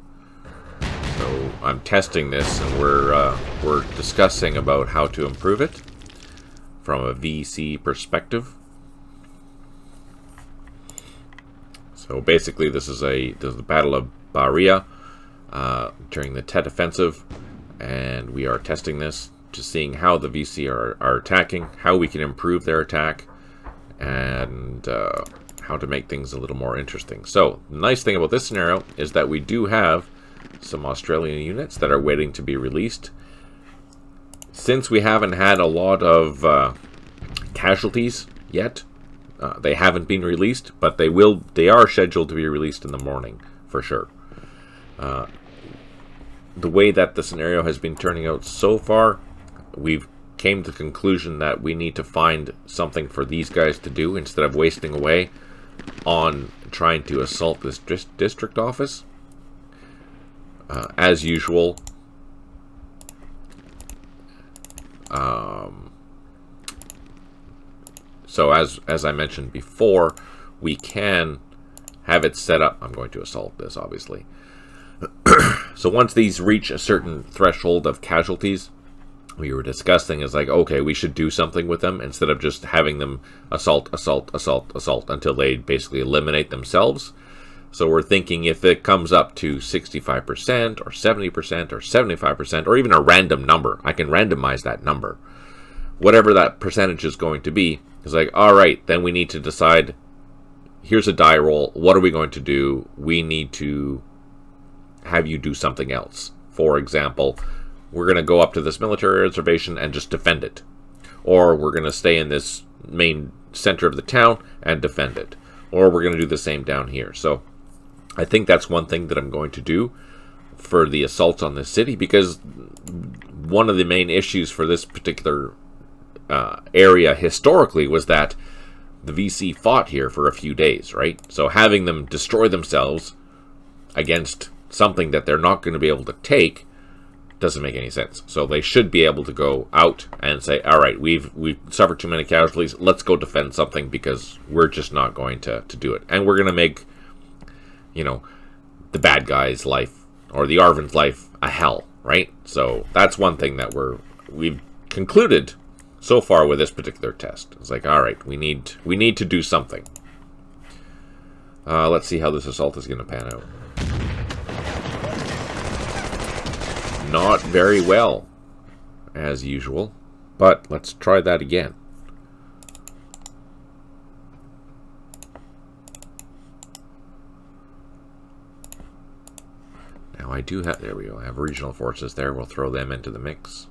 So I'm testing this, and we're discussing about how to improve it from a VC perspective. So basically, this is the Battle of Ba Ria during the TET offensive, and we are testing this, just seeing how the VC are attacking, how we can improve their attack, and how to make things a little more interesting. So the nice thing about this scenario is that we do have some Australian units that are waiting to be released. Since we haven't had a lot of casualties yet, they haven't been released, but they are scheduled to be released in the morning for sure. The way that the scenario has been turning out so far, we've came to the conclusion that we need to find something for these guys to do instead of wasting away on trying to assault this district office. As usual, so as I mentioned before, we can have it set up. I'm going to assault this, obviously. So once these reach a certain threshold of casualties, we were discussing is like, okay, we should do something with them instead of just having them assault until they basically eliminate themselves. So we're thinking if it comes up to 65% or 70% or 75% or even a random number, I can randomize that number. Whatever that percentage is going to be, is like, all right, then we need to decide, here's a die roll. What are we going to do? We need to have you do something else. For example, we're going to go up to this military reservation and just defend it. Or we're going to stay in this main center of the town and defend it. Or we're going to do the same down here. So I think that's one thing that I'm going to do for the assaults on this city, because one of the main issues for this particular area historically was that the VC fought here for a few days, right? So having them destroy themselves against something that they're not going to be able to take doesn't make any sense. So they should be able to go out and say, all right, we've suffered too many casualties, let's go defend something, because we're just not going to do it. And we're going to make, you know, the bad guy's life or the ARVN's life a hell, right? So that's one thing that we've concluded so far with this particular test. It's like, all right, we need to do something. Let's see how this assault is going to pan out. Not very well, as usual, but let's try that again. Now I do have, there we go, I have regional forces there. We'll throw them into the mix.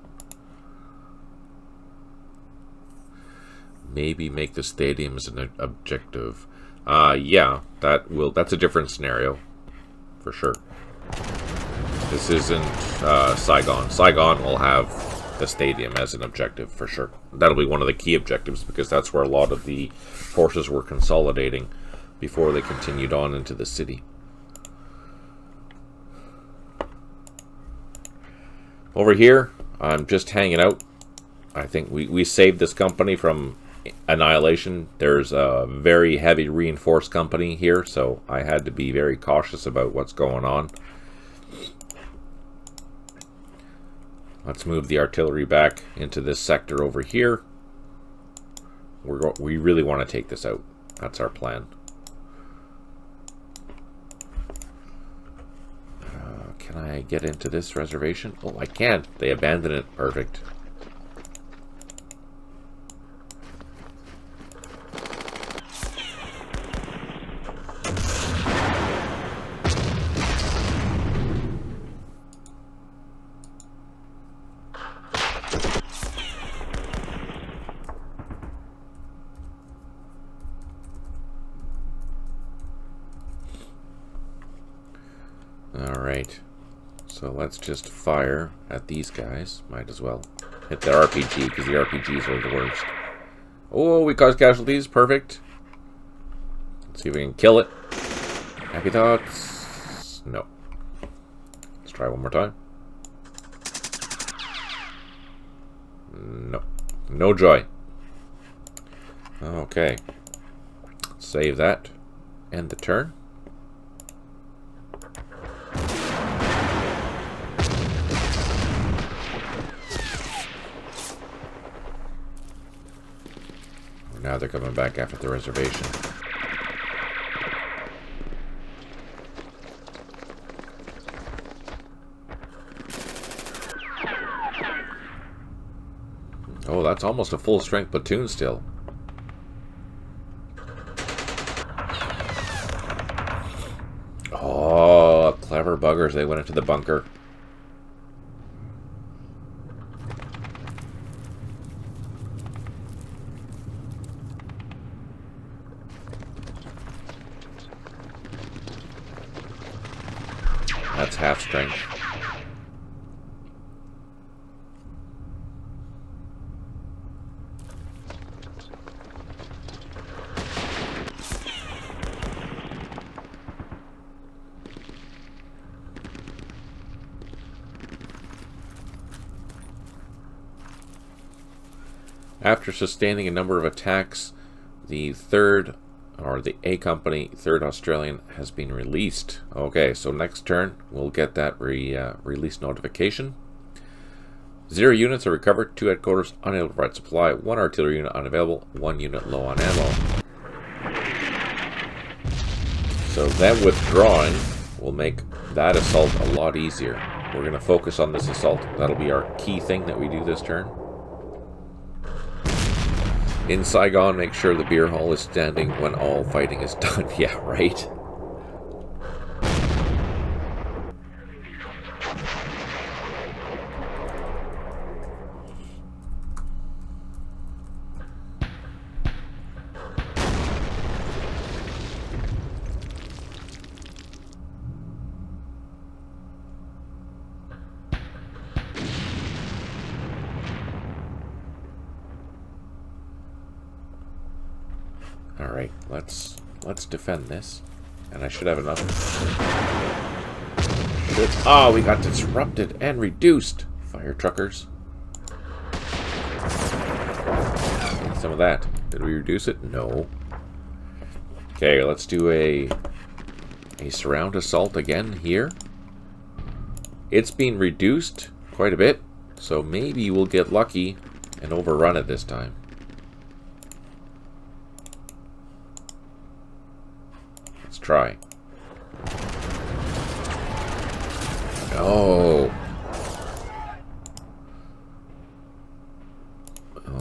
Maybe make the stadium as an objective. Yeah, that's a different scenario, for sure. This isn't Saigon. Saigon will have the stadium as an objective, for sure. That'll be one of the key objectives, because that's where a lot of the forces were consolidating before they continued on into the city. Over here, I'm just hanging out. I think we saved this company from annihilation. There's a very heavy reinforced company here, so I had to be very cautious about what's going on. Let's move the artillery back into this sector over here. We really want to take this out. That's our plan. Can I get into this reservation? Oh, I can't. They abandoned it. Perfect. Alright. So let's just fire at these guys. Might as well hit the RPG, because the RPGs are the worst. Oh, we caused casualties. Perfect. Let's see if we can kill it. Happy thoughts? No. Let's try one more time. No. No joy. Okay. Save that. End the turn. Now they're coming back after the reservation. Oh, that's almost a full-strength platoon still. Oh, clever buggers. They went into the bunker. That's half strength. After sustaining a number of attacks, the third, or the A Company, 3rd Australian, has been released. Okay, so next turn, we'll get that release notification. 0 units are recovered, 2 headquarters unable to provide supply, 1 artillery unit unavailable, 1 unit low on ammo. So them withdrawing will make that assault a lot easier. We're going to focus on this assault. That'll be our key thing that we do this turn. In Saigon, make sure the beer hall is standing when all fighting is done. Yeah, right? Alright, let's defend this. And I should have enough. Oh, we got disrupted and reduced. Fire truckers. Some of that. Did we reduce it? No. Okay, let's do a surround assault again here. It's been reduced quite a bit, so maybe we'll get lucky and overrun it this time. Let's try. Oh.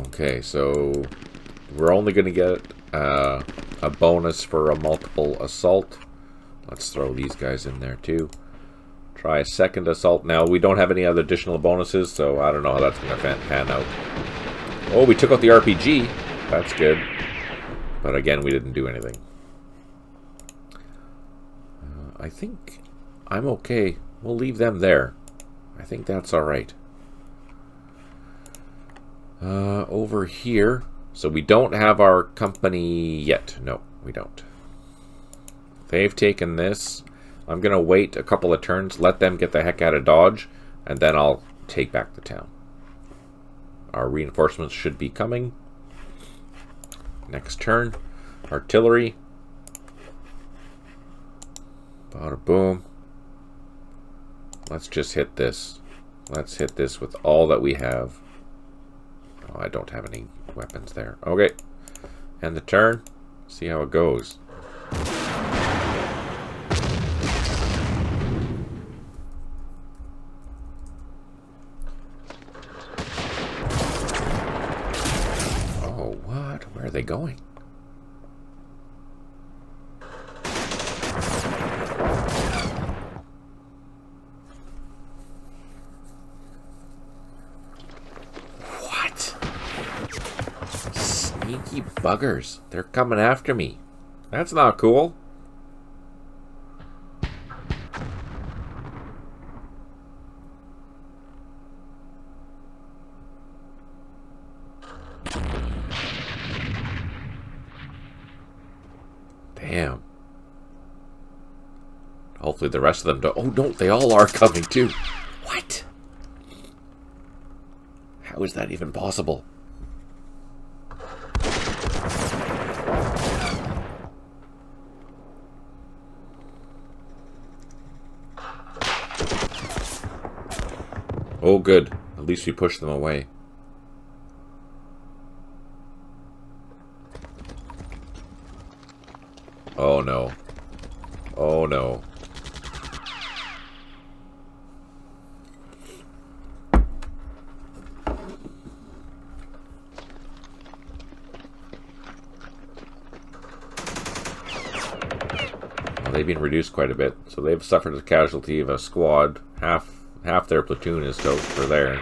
Okay, so we're only going to get a bonus for a multiple assault. Let's throw these guys in there too. Try a second assault. Now, we don't have any other additional bonuses, so I don't know how that's going to pan out. Oh, we took out the RPG. That's good. But again, we didn't do anything. I think I'm okay. We'll leave them there. I think that's alright. Over here. So we don't have our company yet. No, we don't. They've taken this. I'm going to wait a couple of turns, let them get the heck out of Dodge, and then I'll take back the town. Our reinforcements should be coming. Next turn. Artillery. Bada boom. Let's just hit this. Let's hit this with all that we have. Oh, I don't have any weapons there. Okay. End the turn. See how it goes. Oh, what? Where are they going? Sneaky buggers. They're coming after me. That's not cool. Damn. Hopefully the rest of them don't. Oh, no, they all are coming too. What? How is that even possible? Oh, good. At least we pushed them away. Oh, no. Oh, no. Well, they've been reduced quite a bit, so they've suffered the casualty of a squad. Half their platoon is toast for there.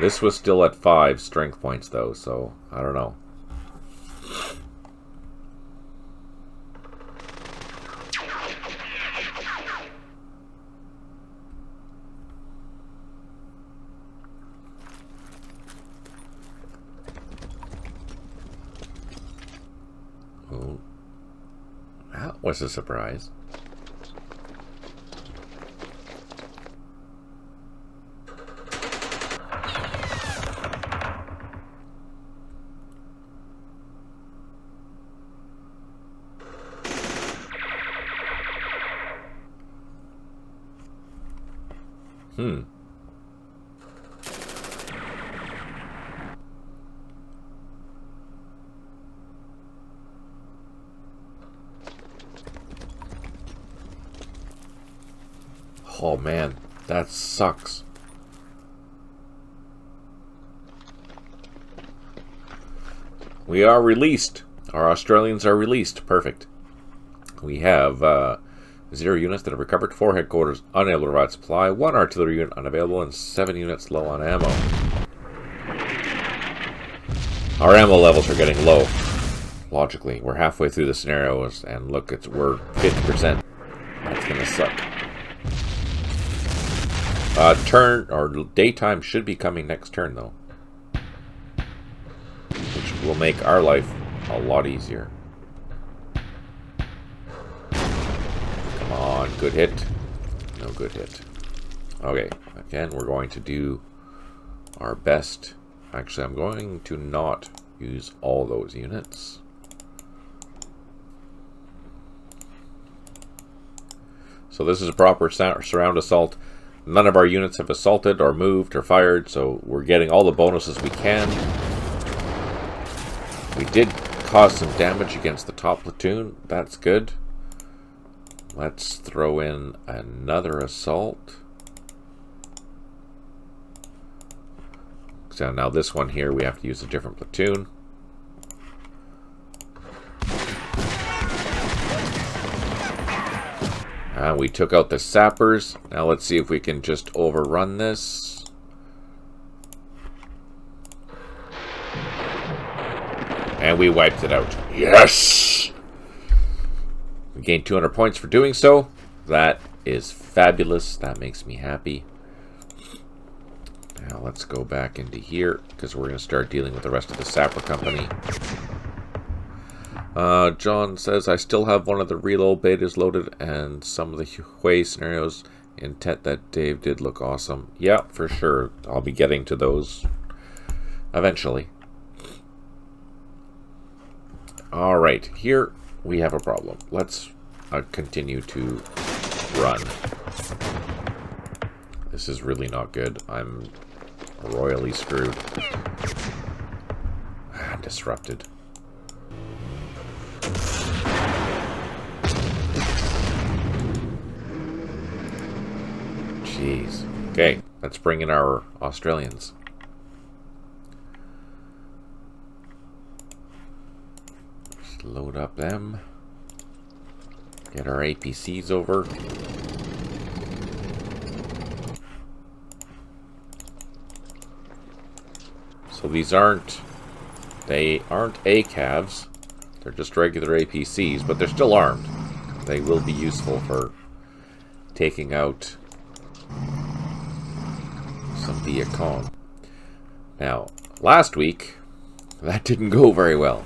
This was still at 5 strength points, though, so I don't know. Oh, that was a surprise. Oh man, that sucks. We are released. Our Australians are released. Perfect. We have 0 units that have recovered, 4 headquarters unable to provide supply, 1 artillery unit unavailable, and 7 units low on ammo. Our ammo levels are getting low. Logically, we're halfway through the scenarios, and look, we're 50%. That's gonna suck. Turn or daytime should be coming next turn, though, which will make our life a lot easier. Come on, good hit. No good hit. Okay, again, we're going to do our best. Actually, I'm going to not use all those units. So this is a proper surround assault. None of our units have assaulted or moved or fired, so we're getting all the bonuses we can. We did cause some damage against the top platoon. That's good. Let's throw in another assault. So now this one here, we have to use a different platoon. We took out the sappers. Now let's see if we can just overrun this. And we wiped it out. Yes! We gained 200 points for doing so. That is fabulous. That makes me happy. Now let's go back into here, because we're going to start dealing with the rest of the sapper company. John says, I still have one of the reload betas loaded, and some of the Hui scenarios in Tet that Dave did look awesome. Yeah, for sure. I'll be getting to those eventually. Alright, here we have a problem. Let's continue to run. This is really not good. I'm royally screwed. Disrupted. Jeez. Okay, let's bring in our Australians. Just load up them. Get our APCs over. So these aren't ACAVs. They're just regular APCs, but they're still armed. They will be useful for taking out some Viacom. Now, last week, that didn't go very well.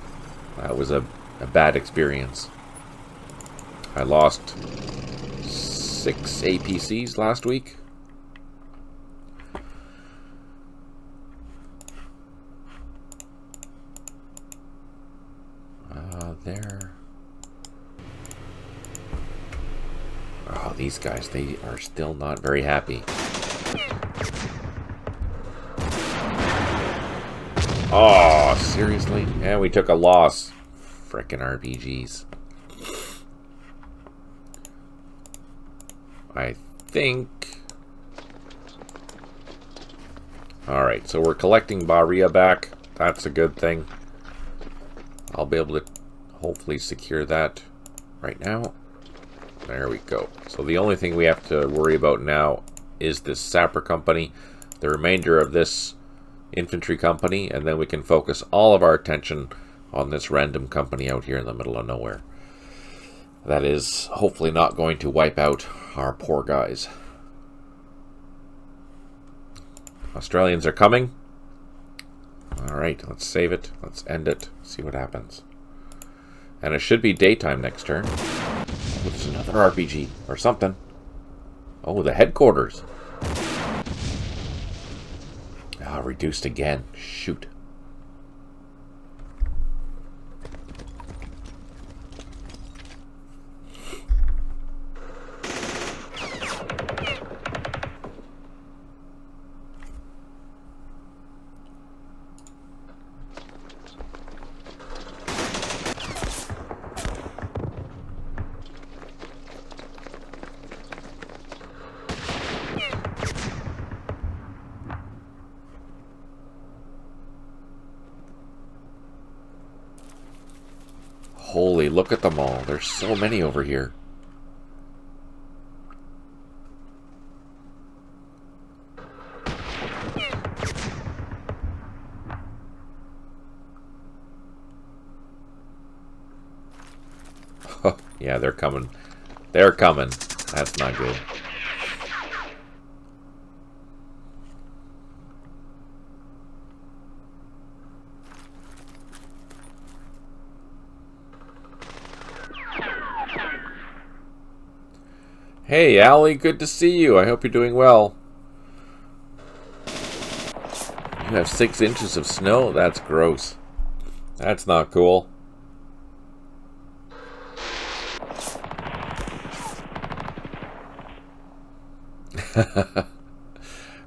That was a bad experience. I lost 6 APCs last week. There. Oh, these guys, they are still not very happy. Oh, seriously? Yeah, we took a loss. Frickin' RPGs. I think... Alright, so we're collecting Ba Ria back. That's a good thing. I'll be able to hopefully secure that right now. There we go. So the only thing we have to worry about now is this sapper company, the remainder of this infantry company, and then we can focus all of our attention on this random company out here in the middle of nowhere. That is hopefully not going to wipe out our poor guys. Australians are coming. Alright, let's save it. Let's end it. See what happens. And it should be daytime next turn. Oh, there's another RPG or something. Oh, the headquarters. Ah, reduced again. Shoot. Holy, look at them all. There's so many over here. Yeah, they're coming. They're coming. That's not good. Hey, Allie, good to see you. I hope you're doing well. You have 6 inches of snow? That's gross. That's not cool.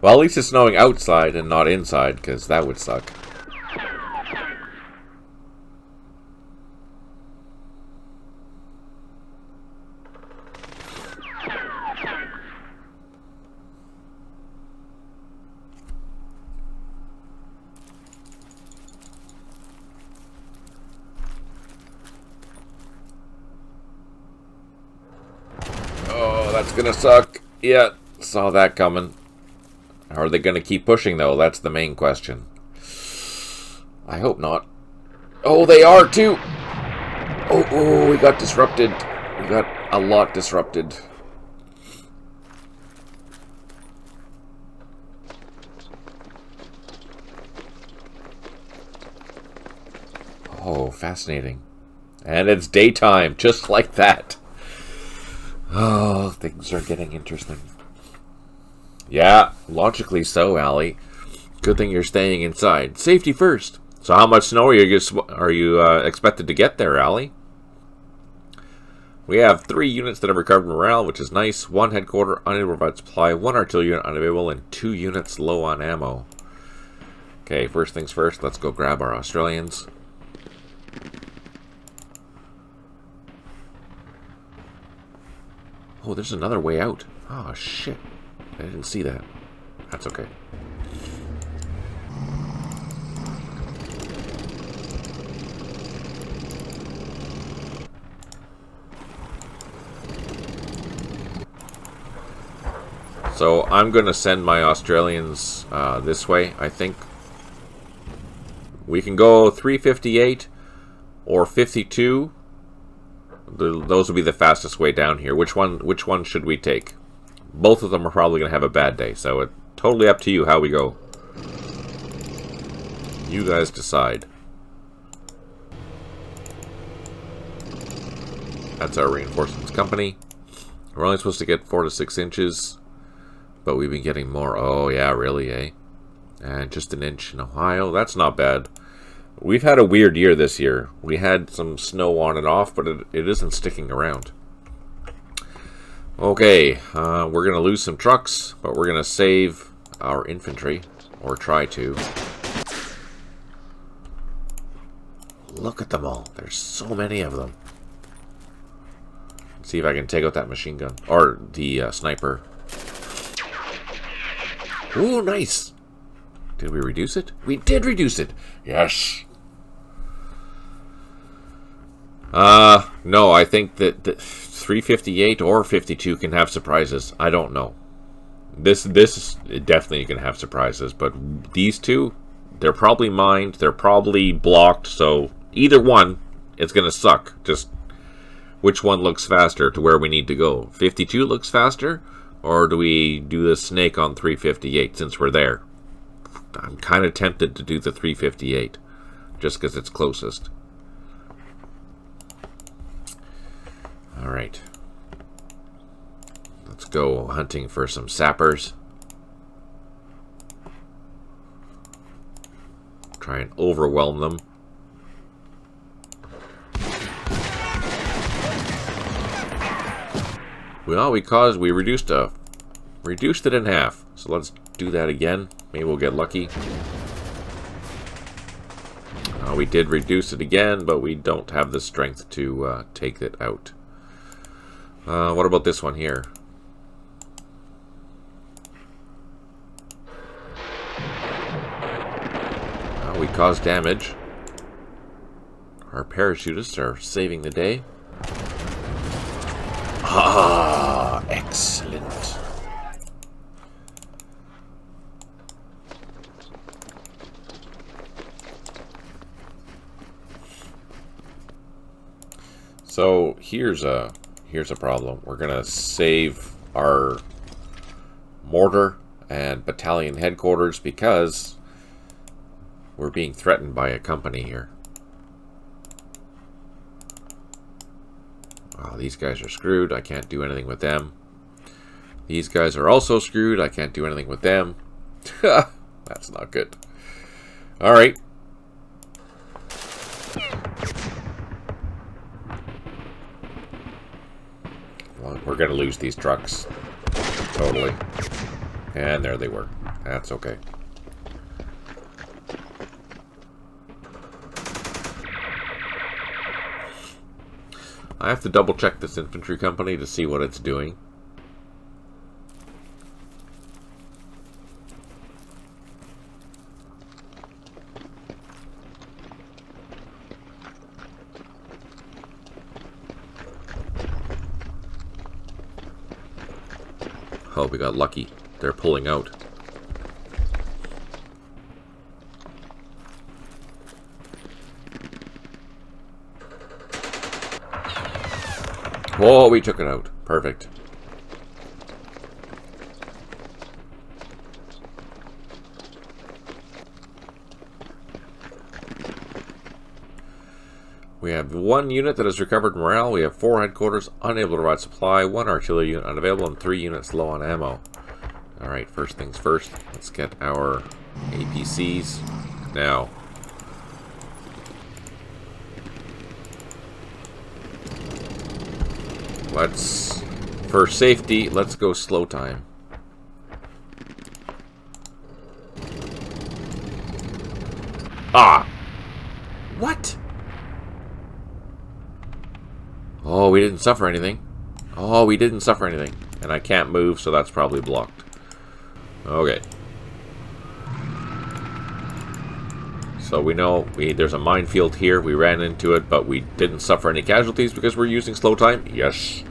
Well, at least it's snowing outside and not inside, because that would suck. Oh, that's gonna suck. Yeah, saw that coming. Are they gonna keep pushing, though? That's the main question. I hope not. Oh, they are, too! Oh, we got disrupted. We got a lot disrupted. Oh, fascinating. And it's daytime, just like that. Oh, things are getting interesting. Yeah, logically so, Allie. Good thing you're staying inside. Safety first. So how much snow are you expected to get there, Allie? We have 3 units that have recovered morale, which is nice. 1 headquarter unable to provide supply. 1 artillery unit unavailable, and 2 units low on ammo. Okay, first things first. Let's go grab our Australians. Oh, there's another way out. Oh, shit. I didn't see that. That's okay. So I'm going to send my Australians this way, I think. We can go 358 or 52. Those will be the fastest way down here. Which one should we take? Both of them are probably going to have a bad day, so it's totally up to you how we go. You guys decide. That's our reinforcements company. We're only supposed to get 4 to 6 inches, but we've been getting more. Oh, yeah, really, eh? And just an inch in Ohio. That's not bad. We've had a weird year this year. We had some snow on and off, but it isn't sticking around. Okay, we're going to lose some trucks, but we're going to save our infantry, or try to. Look at them all. There's so many of them. Let's see if I can take out that machine gun, or the sniper. Ooh, nice. Did we reduce it? We did reduce it. Yes. No, I think that 358 or 52 can have surprises. I don't know. This definitely can have surprises, but these two, they're probably mined, they're probably blocked, so either one, it's going to suck. Just which one looks faster to where we need to go? 52 looks faster, or do we do the snake on 358 since we're there? I'm kind of tempted to do the 358, just because it's closest. Alright. Let's go hunting for some sappers. Try and overwhelm them. Well, we reduced it in half. So let's do that again. Maybe we'll get lucky. We did reduce it again, but we don't have the strength to take it out. What about this one here? We caused damage. Our parachutists are saving the day. Ah, excellent. So here's a problem. We're gonna save our mortar and battalion headquarters because we're being threatened by a company here. Oh, these guys are screwed. I can't do anything with them. These guys are also screwed. I can't do anything with them. That's not good. All right. Well, we're going to lose these trucks. Totally. And there they were. That's okay. I have to double check this infantry company to see what it's doing. Oh, we got lucky. They're pulling out. Whoa, we took it out. Perfect. We have 1 unit that has recovered morale. We have 4 headquarters unable to provide supply, 1 artillery unit unavailable, and 3 units low on ammo. Alright, first things first. Let's get our APCs. Now, for safety, let's go slow time. Ah! What? Oh, we didn't suffer anything. Oh, we didn't suffer anything. And I can't move, so that's probably blocked. Okay. So we know there's a minefield here. We ran into it, but we didn't suffer any casualties because we're using slow time. Yes.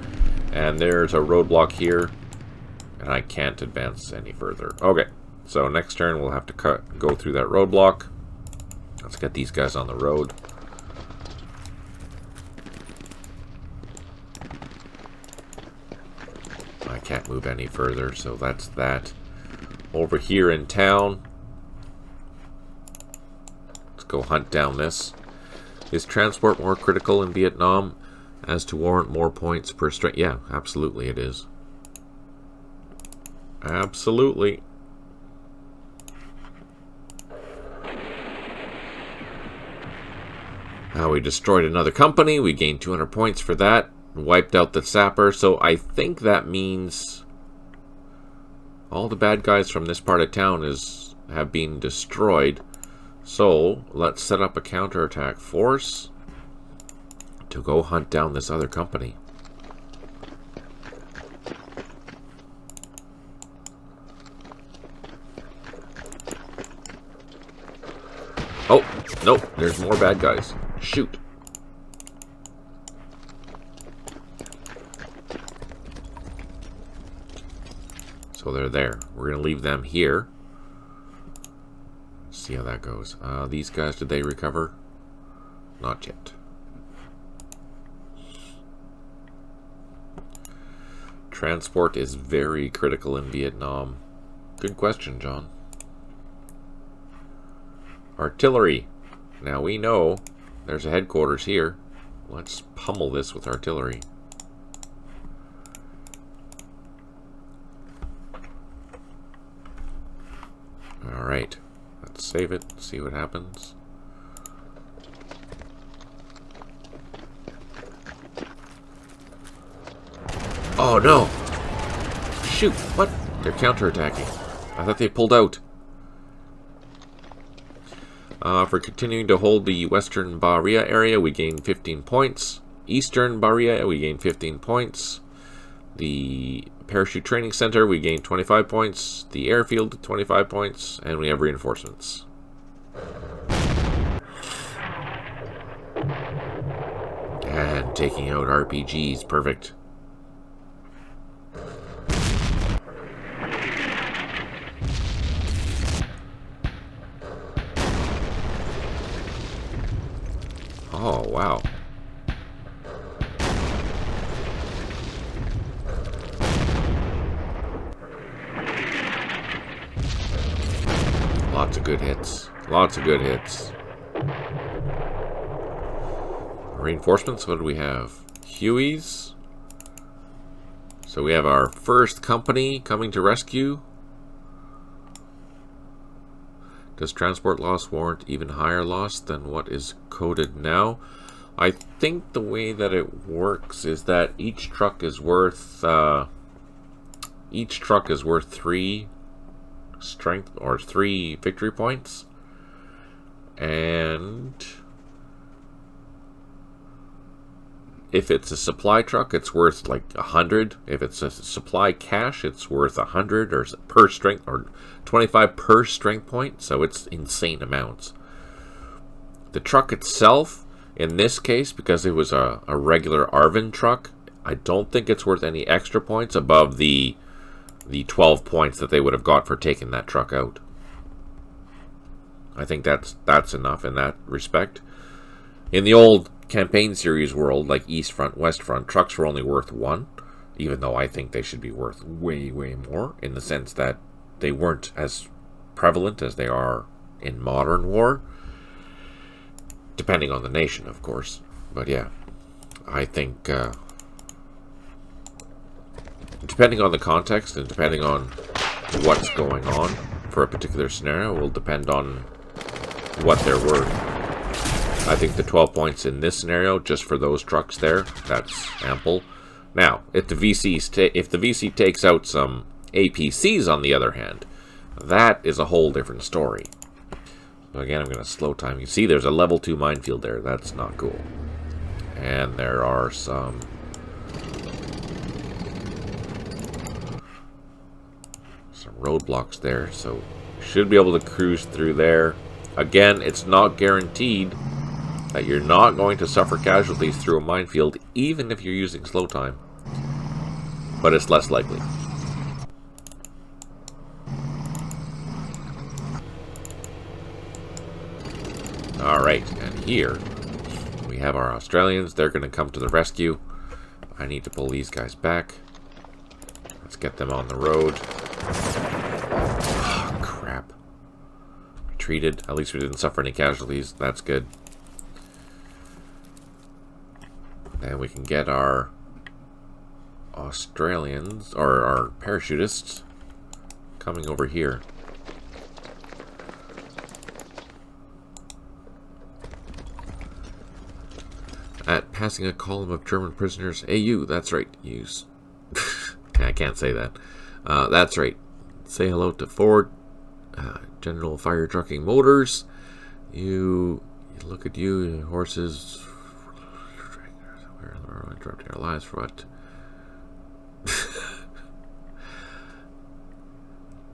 And there's a roadblock here. And I can't advance any further. Okay. So next turn we'll have to go through that roadblock. Let's get these guys on the road. I can't move any further, so that's that. Over here in town, let's go hunt down this. Is transport more critical in Vietnam? as to warrant more points per strength. Yeah, absolutely it is. Absolutely. We destroyed another company. We gained 200 points for that. Wiped out the sapper. So I think that means all the bad guys from this part of town have been destroyed. So let's set up a counterattack force to go hunt down this other company. Oh, nope, there's more bad guys. Shoot. So they're there. We're going to leave them here. See how that goes. These guys, did they recover? Not yet. Transport is very critical in Vietnam. Good question, John. Artillery. Now we know there's a headquarters here. Let's pummel this with artillery. Alright. Let's save it, see what happens. Oh no! Shoot! What? They're counterattacking. I thought they pulled out. For continuing to hold the western Ba Ria area, we gain 15 points. Eastern Ba Ria, we gain 15 points. The parachute training center, we gain 25 points. The airfield, 25 points. And we have reinforcements. And taking out RPGs, perfect. Oh, wow. Lots of good hits. Lots of good hits. Reinforcements, what do we have? Hueys. So we have our first company coming to rescue. Does transport loss warrant even higher loss than what is coded now? I think the way that it works is that each truck is worth 3 strength or 3 victory points, and if it's a supply truck, it's worth like 100. If it's a supply cache, it's worth 100 or per strength, or 25 per strength point. So it's insane amounts. The truck itself, in this case, because it was a regular ARVN truck, I don't think it's worth any extra points above the 12 points that they would have got for taking that truck out. I think that's enough in that respect. In the old campaign series world, like East Front, West Front, trucks were only worth 1, even though I think they should be worth way, way more, in the sense that they weren't as prevalent as they are in modern war, depending on the nation, of course. But yeah, I think depending on the context and depending on what's going on for a particular scenario will depend on what they're worth. I think the 12 points in this scenario, just for those trucks there, that's ample. Now, if the VC takes out some APCs, on the other hand, that is a whole different story. So again, I'm going to slow time. You see, there's a level 2 minefield there. That's not cool. And there are some roadblocks there, so should be able to cruise through there. Again, it's not guaranteed that you're not going to suffer casualties through a minefield, even if you're using slow time. But it's less likely. Alright, and here we have our Australians. They're going to come to the rescue. I need to pull these guys back. Let's get them on the road. Oh, crap. Retreated. At least we didn't suffer any casualties. That's good. And we can get our Australians, or our parachutists, coming over here. At passing a column of German prisoners. AU, that's right. Use. I can't say that. That's right. Say hello to Ford, General Fire Trucking Motors. You look at you, horses. We're interrupting our lives for what?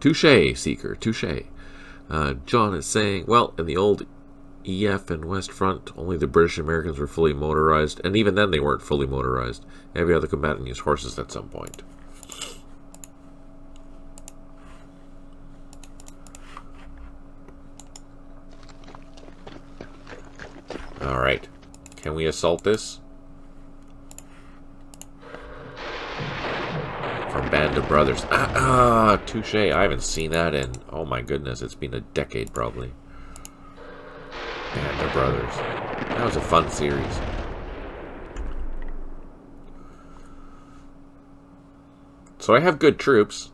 Touche, Seeker, touche. John is saying, well, in the old EF and West Front, only the British Americans were fully motorized, and even then they weren't fully motorized. Every other combatant used horses at some point. Alright. Can we assault this? From Band of Brothers. Touche. I haven't seen that in, oh my goodness, it's been a decade probably. Band of Brothers. That was a fun series. So I have good troops,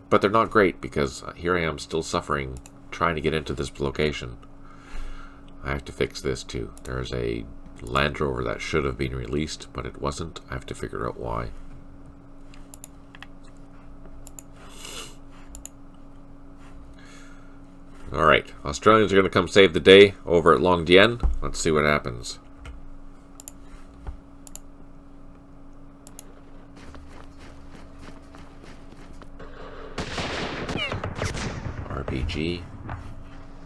but they're not great because here I am still suffering trying to get into this location. I have to fix this too. There's a Land Rover that should have been released, but it wasn't. I have to figure out why. Alright, Australians are going to come save the day over at Long Dien. Let's see what happens. RPG.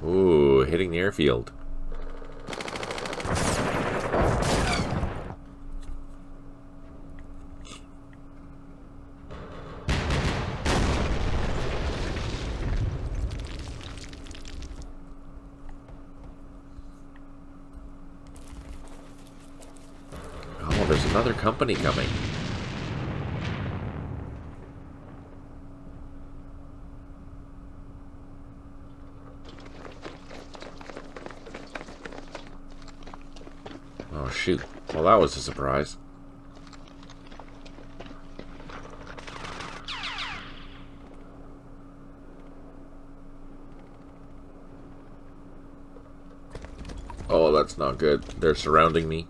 Ooh, hitting the airfield. There's another company coming. Oh shoot. Well, that was a surprise. Oh, that's not good. They're surrounding me.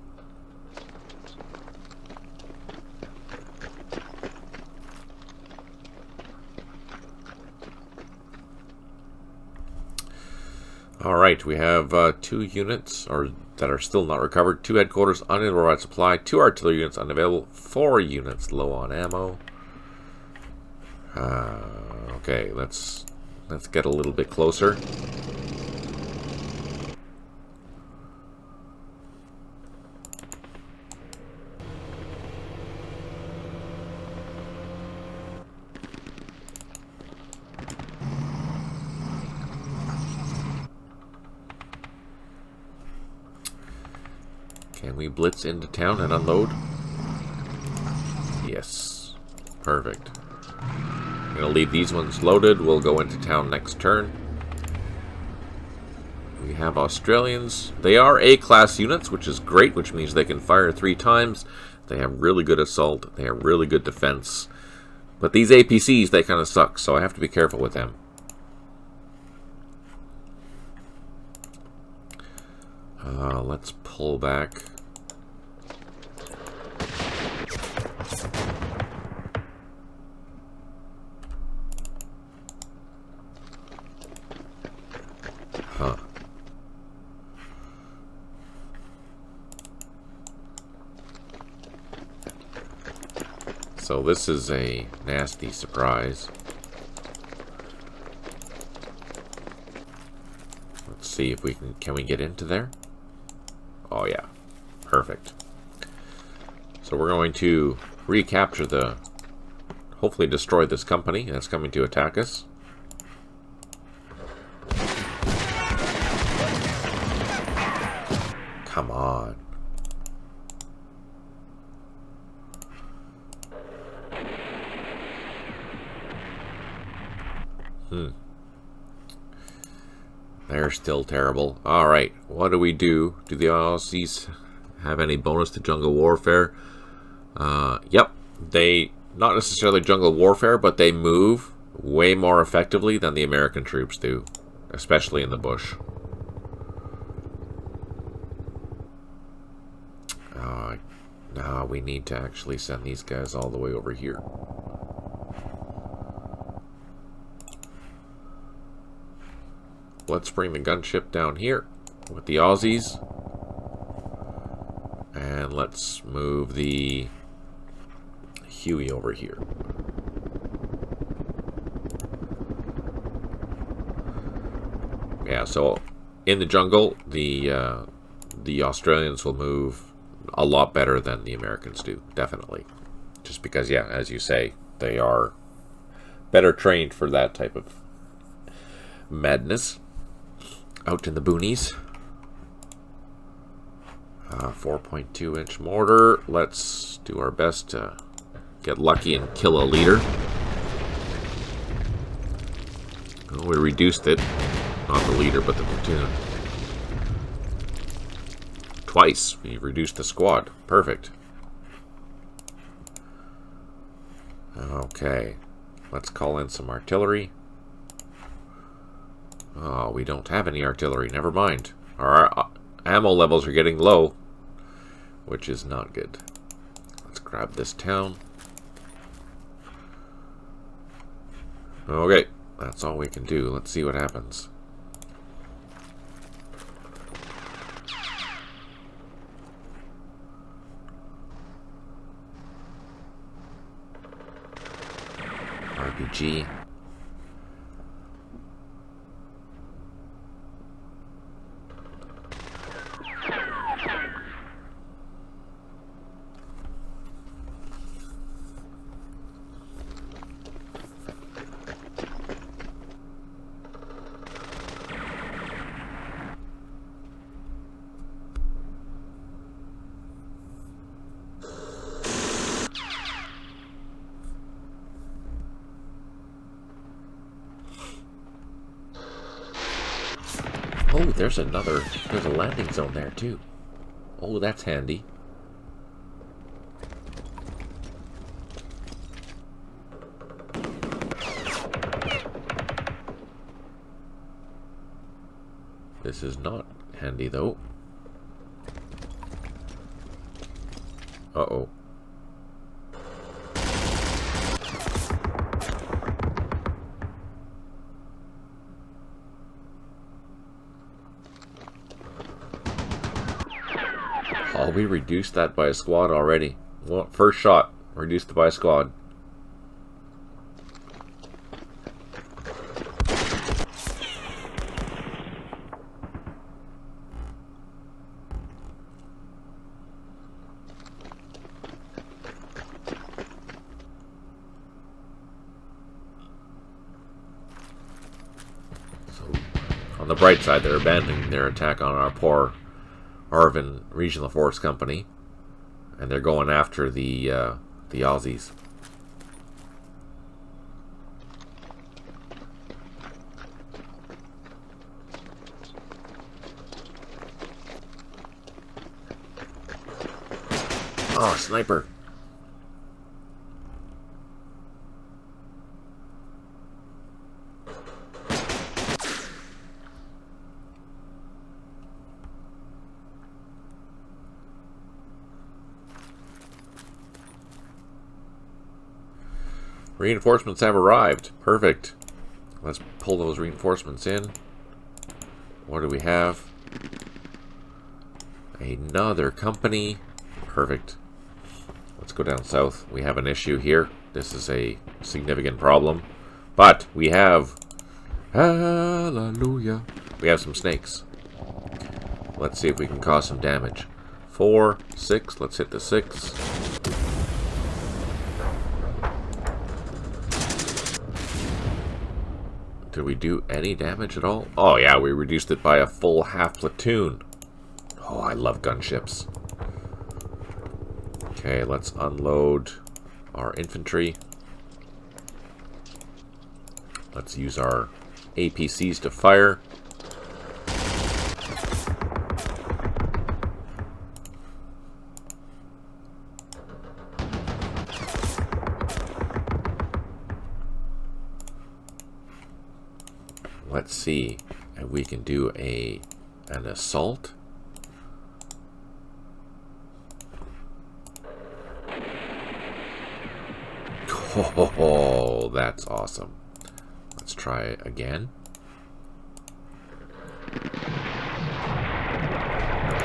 Alright, we have 2 units that are still not recovered, 2 headquarters, unavailable supply, 2 artillery units unavailable, 4 units low on ammo. Okay, let's get a little bit closer. Can we blitz into town and unload? Yes. Perfect. I'm going to leave these ones loaded. We'll go into town next turn. We have Australians. They are A-class units, which is great, which means they can fire 3 times. They have really good assault. They have really good defense. But these APCs, they kind of suck, so I have to be careful with them. Let's pull back. Huh. So this is a nasty surprise. Let's see if we can we get into there? Oh yeah, perfect. So we're going to recapture hopefully destroy this company that's coming to attack us. Come on. They're still terrible. Alright, what do we do? Do the Aussies have any bonus to jungle warfare? Yep. They, not necessarily jungle warfare, but they move way more effectively than the American troops do, especially in the bush. Now we need to actually send these guys all the way over here. Let's bring the gunship down here with the Aussies. And let's move the Huey over here. Yeah, so in the jungle, the Australians will move a lot better than the Americans do, definitely. Just because, yeah, as you say, they are better trained for that type of madness out in the boonies. 4.2 inch mortar. Let's do our best to get lucky and kill a leader. Well, we reduced it. Not the leader, but the platoon. Twice. We reduced the squad. Perfect. Okay. Let's call in some artillery. Oh, we don't have any artillery. Never mind. Our ammo levels are getting low, which is not good. Let's grab this town. Okay. That's all we can do. Let's see what happens. RPG. Oh, there's a landing zone there too. Oh, that's handy. This is not handy though. Uh-oh. Oh, we reduced that by a squad already. Well, first shot, reduced it by a squad. So, on the bright side, they're abandoning their attack on our poor ARVN Regional Force Company, and they're going after the Aussies. Oh, sniper! Reinforcements have arrived. Perfect. Let's pull those reinforcements in. What do we have? Another company. Perfect. Let's go down south. We have an issue here. This is a significant problem. But we have... Hallelujah. We have some snakes. Let's see if we can cause some damage. 4, 6. Let's hit the 6. Did we do any damage at all? Oh yeah, we reduced it by a full half platoon. Oh, I love gunships. Okay, let's unload our infantry. Let's use our APCs to fire. let's see if we can do an assault. Oh, that's awesome. Let's try it again.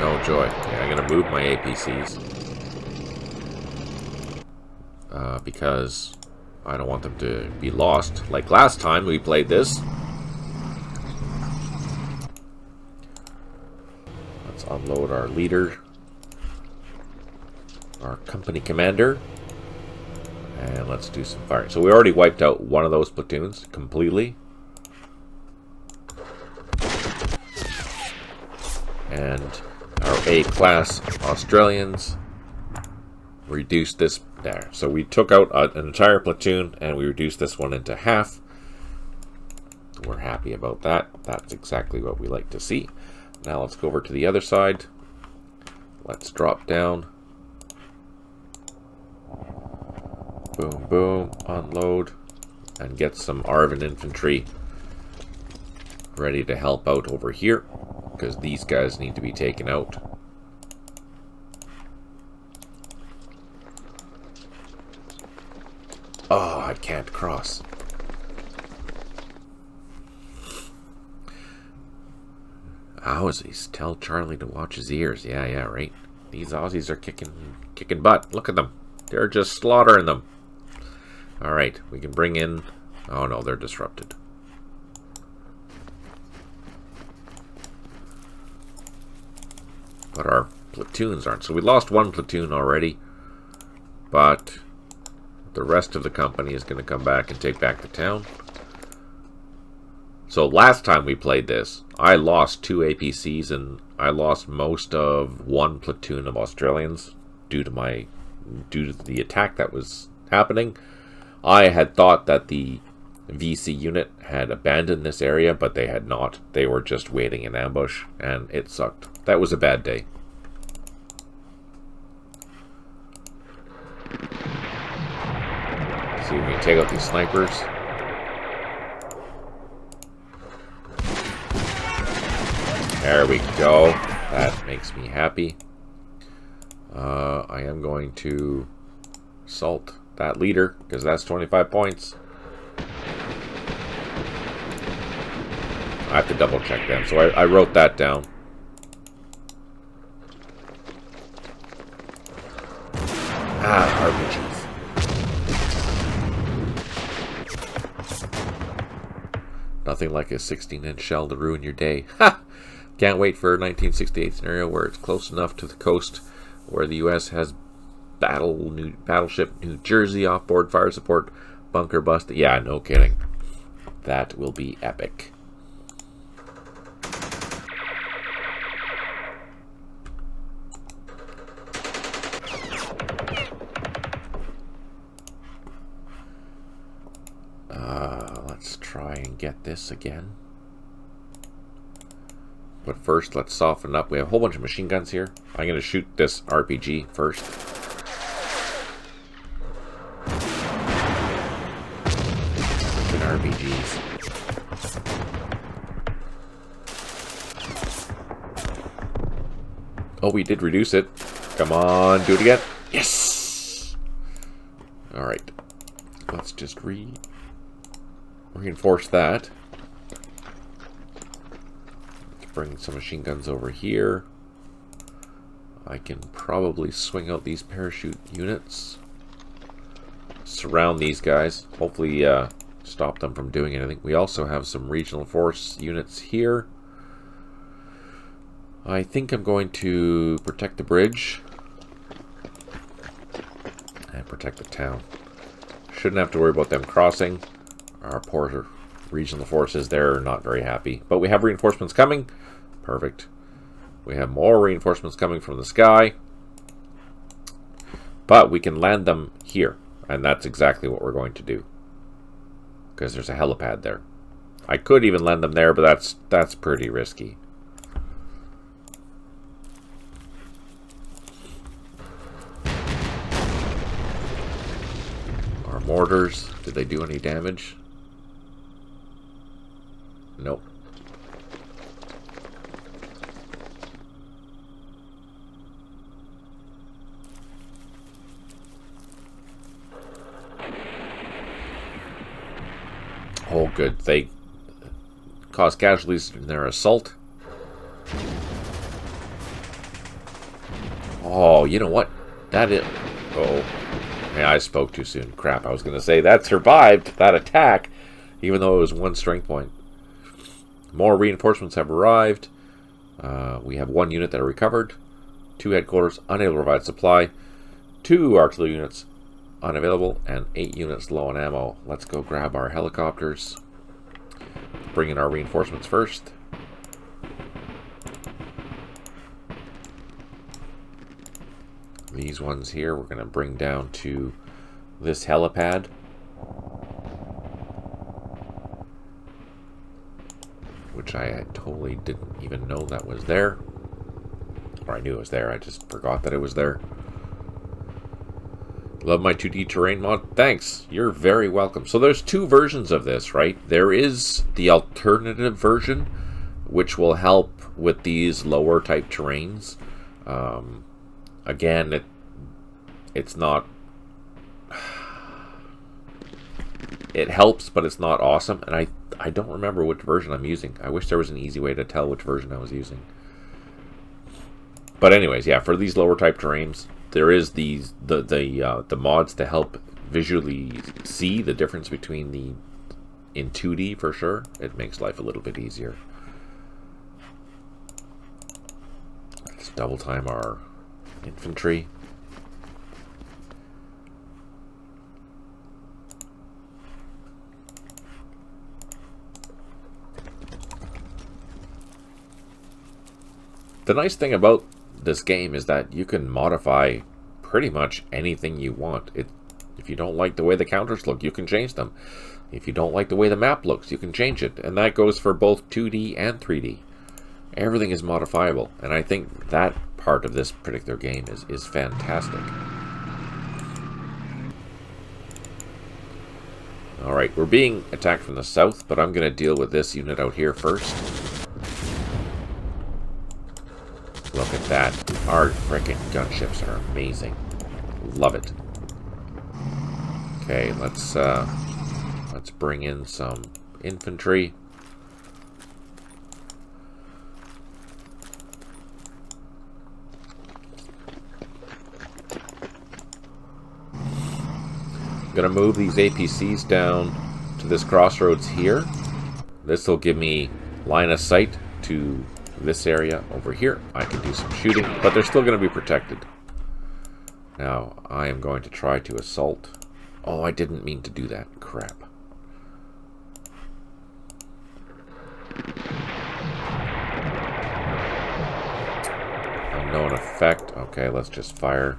Oh joy. Okay, I'm gonna move my APCs. Because I don't want them to be lost. Like last time we played this. Let's unload our leader. Our company commander. And let's do some firing. So we already wiped out one of those platoons completely. And our A-class Australians reduced this there. So we took out an entire platoon and we reduced this one into half. We're happy about that. That's exactly what we like to see. Now let's go over to the other side. Let's drop down. Boom, boom, unload, and get some ARVN infantry ready to help out over here, because these guys need to be taken out. Oh, I can't cross. Aussies, tell Charlie to watch his ears. Yeah, right. These Aussies are kicking butt. Look at them. They're just slaughtering them. Alright, we can bring in... Oh no, they're disrupted. But our platoons aren't. So we lost one platoon already. But the rest of the company is going to come back and take back the town. So last time we played this, I lost 2 APCs and I lost most of 1 platoon of Australians due to the attack that was happening. I had thought that the VC unit had abandoned this area, but they had not. They were just waiting in ambush, and it sucked. That was a bad day. See if we can take out these snipers. There we go. That makes me happy. I am going to assault that leader, because that's 25 points. I have to double check them, so I wrote that down. RPGs. Nothing like a 16-inch shell to ruin your day. Ha! Can't wait for a 1968 scenario where it's close enough to the coast where the U.S. has Battleship New Jersey offboard fire support bunker busted. Yeah, no kidding. That will be epic. Let's try and get this again. But first, let's soften up. We have a whole bunch of machine guns here. I'm going to shoot this RPG first. RPGs. Oh, we did reduce it. Come on, do it again. Yes! Alright. Let's just reinforce that. Let's bring some machine guns over here. I can probably swing out these parachute units. Surround these guys. Hopefully, stop them from doing anything. We also have some regional force units here. I think I'm going to protect the bridge and protect the town. Shouldn't have to worry about them crossing. Our poor regional forces, they're not very happy. But we have reinforcements coming. Perfect. We have more reinforcements coming from the sky. But we can land them here. And that's exactly what we're going to do. Because there's a helipad there. I could even land them there, but that's pretty risky. Our mortars, did they do any damage? Nope. good. They cause casualties in their assault. Oh, you know what? That is... Oh, yeah, I spoke too soon. Crap, I was going to say that survived that attack, even though it was 1 strength point. More reinforcements have arrived. We have 1 unit that are recovered. 2 headquarters unable to provide supply. 2 artillery units unavailable, and 8 units low on ammo. Let's go grab our helicopters. Bring in our reinforcements first. These ones here we're going to bring down to this helipad. Which I totally didn't even know that was there. Or I knew it was there, I just forgot that it was there. Love my 2D terrain mod. Thanks, you're very welcome. So there's 2 versions of this, right? There is the alternative version, which will help with these lower type terrains. Again, it's not... It helps, but it's not awesome. And I don't remember which version I'm using. I wish there was an easy way to tell which version I was using. But anyways, yeah, for these lower type terrains, there is the mods to help visually see the difference between the in 2D for sure. It makes life a little bit easier. Let's double time our infantry. The nice thing about this game is that you can modify pretty much anything you want. If you don't like the way the counters look, you can change them. If you don't like the way the map looks, you can change it. And that goes for both 2D and 3D. Everything is modifiable. And I think that part of this particular game is fantastic. Alright, we're being attacked from the south, but I'm going to deal with this unit out here first. Look at that. Our frickin' gunships are amazing. Love it. Okay, let's bring in some infantry. I'm gonna move these APCs down to this crossroads here. This will give me line of sight to this area over here. I can do some shooting, but they're still going to be protected. Now, I am going to try to assault. Oh, I didn't mean to do that. Crap. Unknown effect. Okay, let's just fire.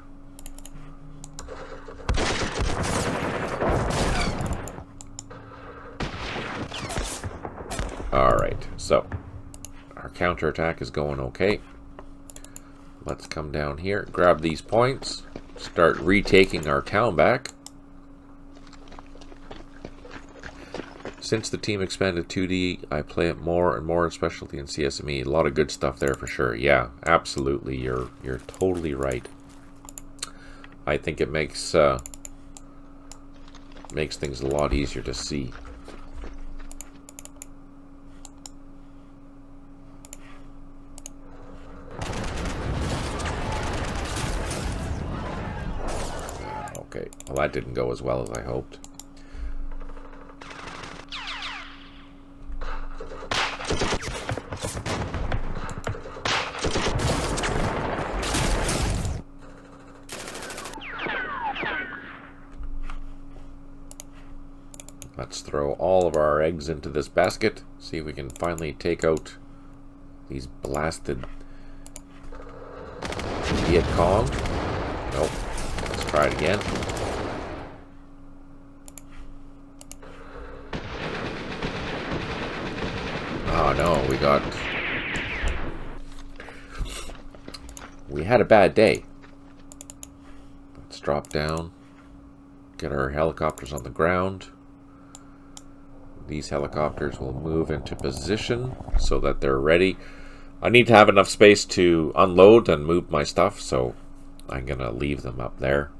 Alright, so our counterattack is going okay. Let's come down here, grab these points, start retaking our town back. Since the team expanded 2D, I play it more and more, especially in CSME. A lot of good stuff there for sure. Yeah, absolutely. You're totally right. I think it makes things a lot easier to see. Okay, well that didn't go as well as I hoped. Let's throw all of our eggs into this basket. See if we can finally take out these blasted Viet Cong. Nope. Let's try it again. Oh no, we had a bad day. Let's drop down. Get our helicopters on the ground. These helicopters will move into position so that they're ready. I need to have enough space to unload and move my stuff, so I'm gonna leave them up there.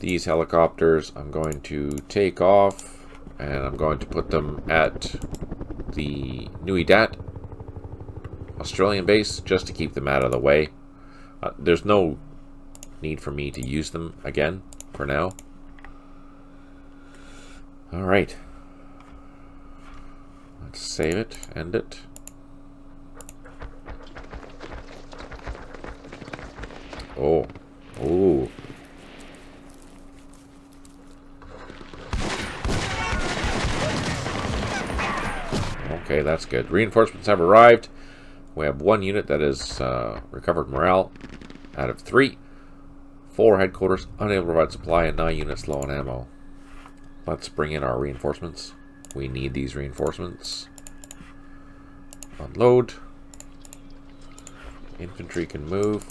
These helicopters I'm going to take off, and I'm going to put them at the Nui Dat Australian base just to keep them out of the way. There's no need for me to use them again for now. Alright. Let's save it, end it. Oh. Ooh. Okay, that's good. Reinforcements have arrived. We have 1 unit that has recovered morale out of 3. 4 headquarters unable to provide supply, and 9 units low on ammo. Let's bring in our reinforcements. We need these reinforcements. Unload. Infantry can move.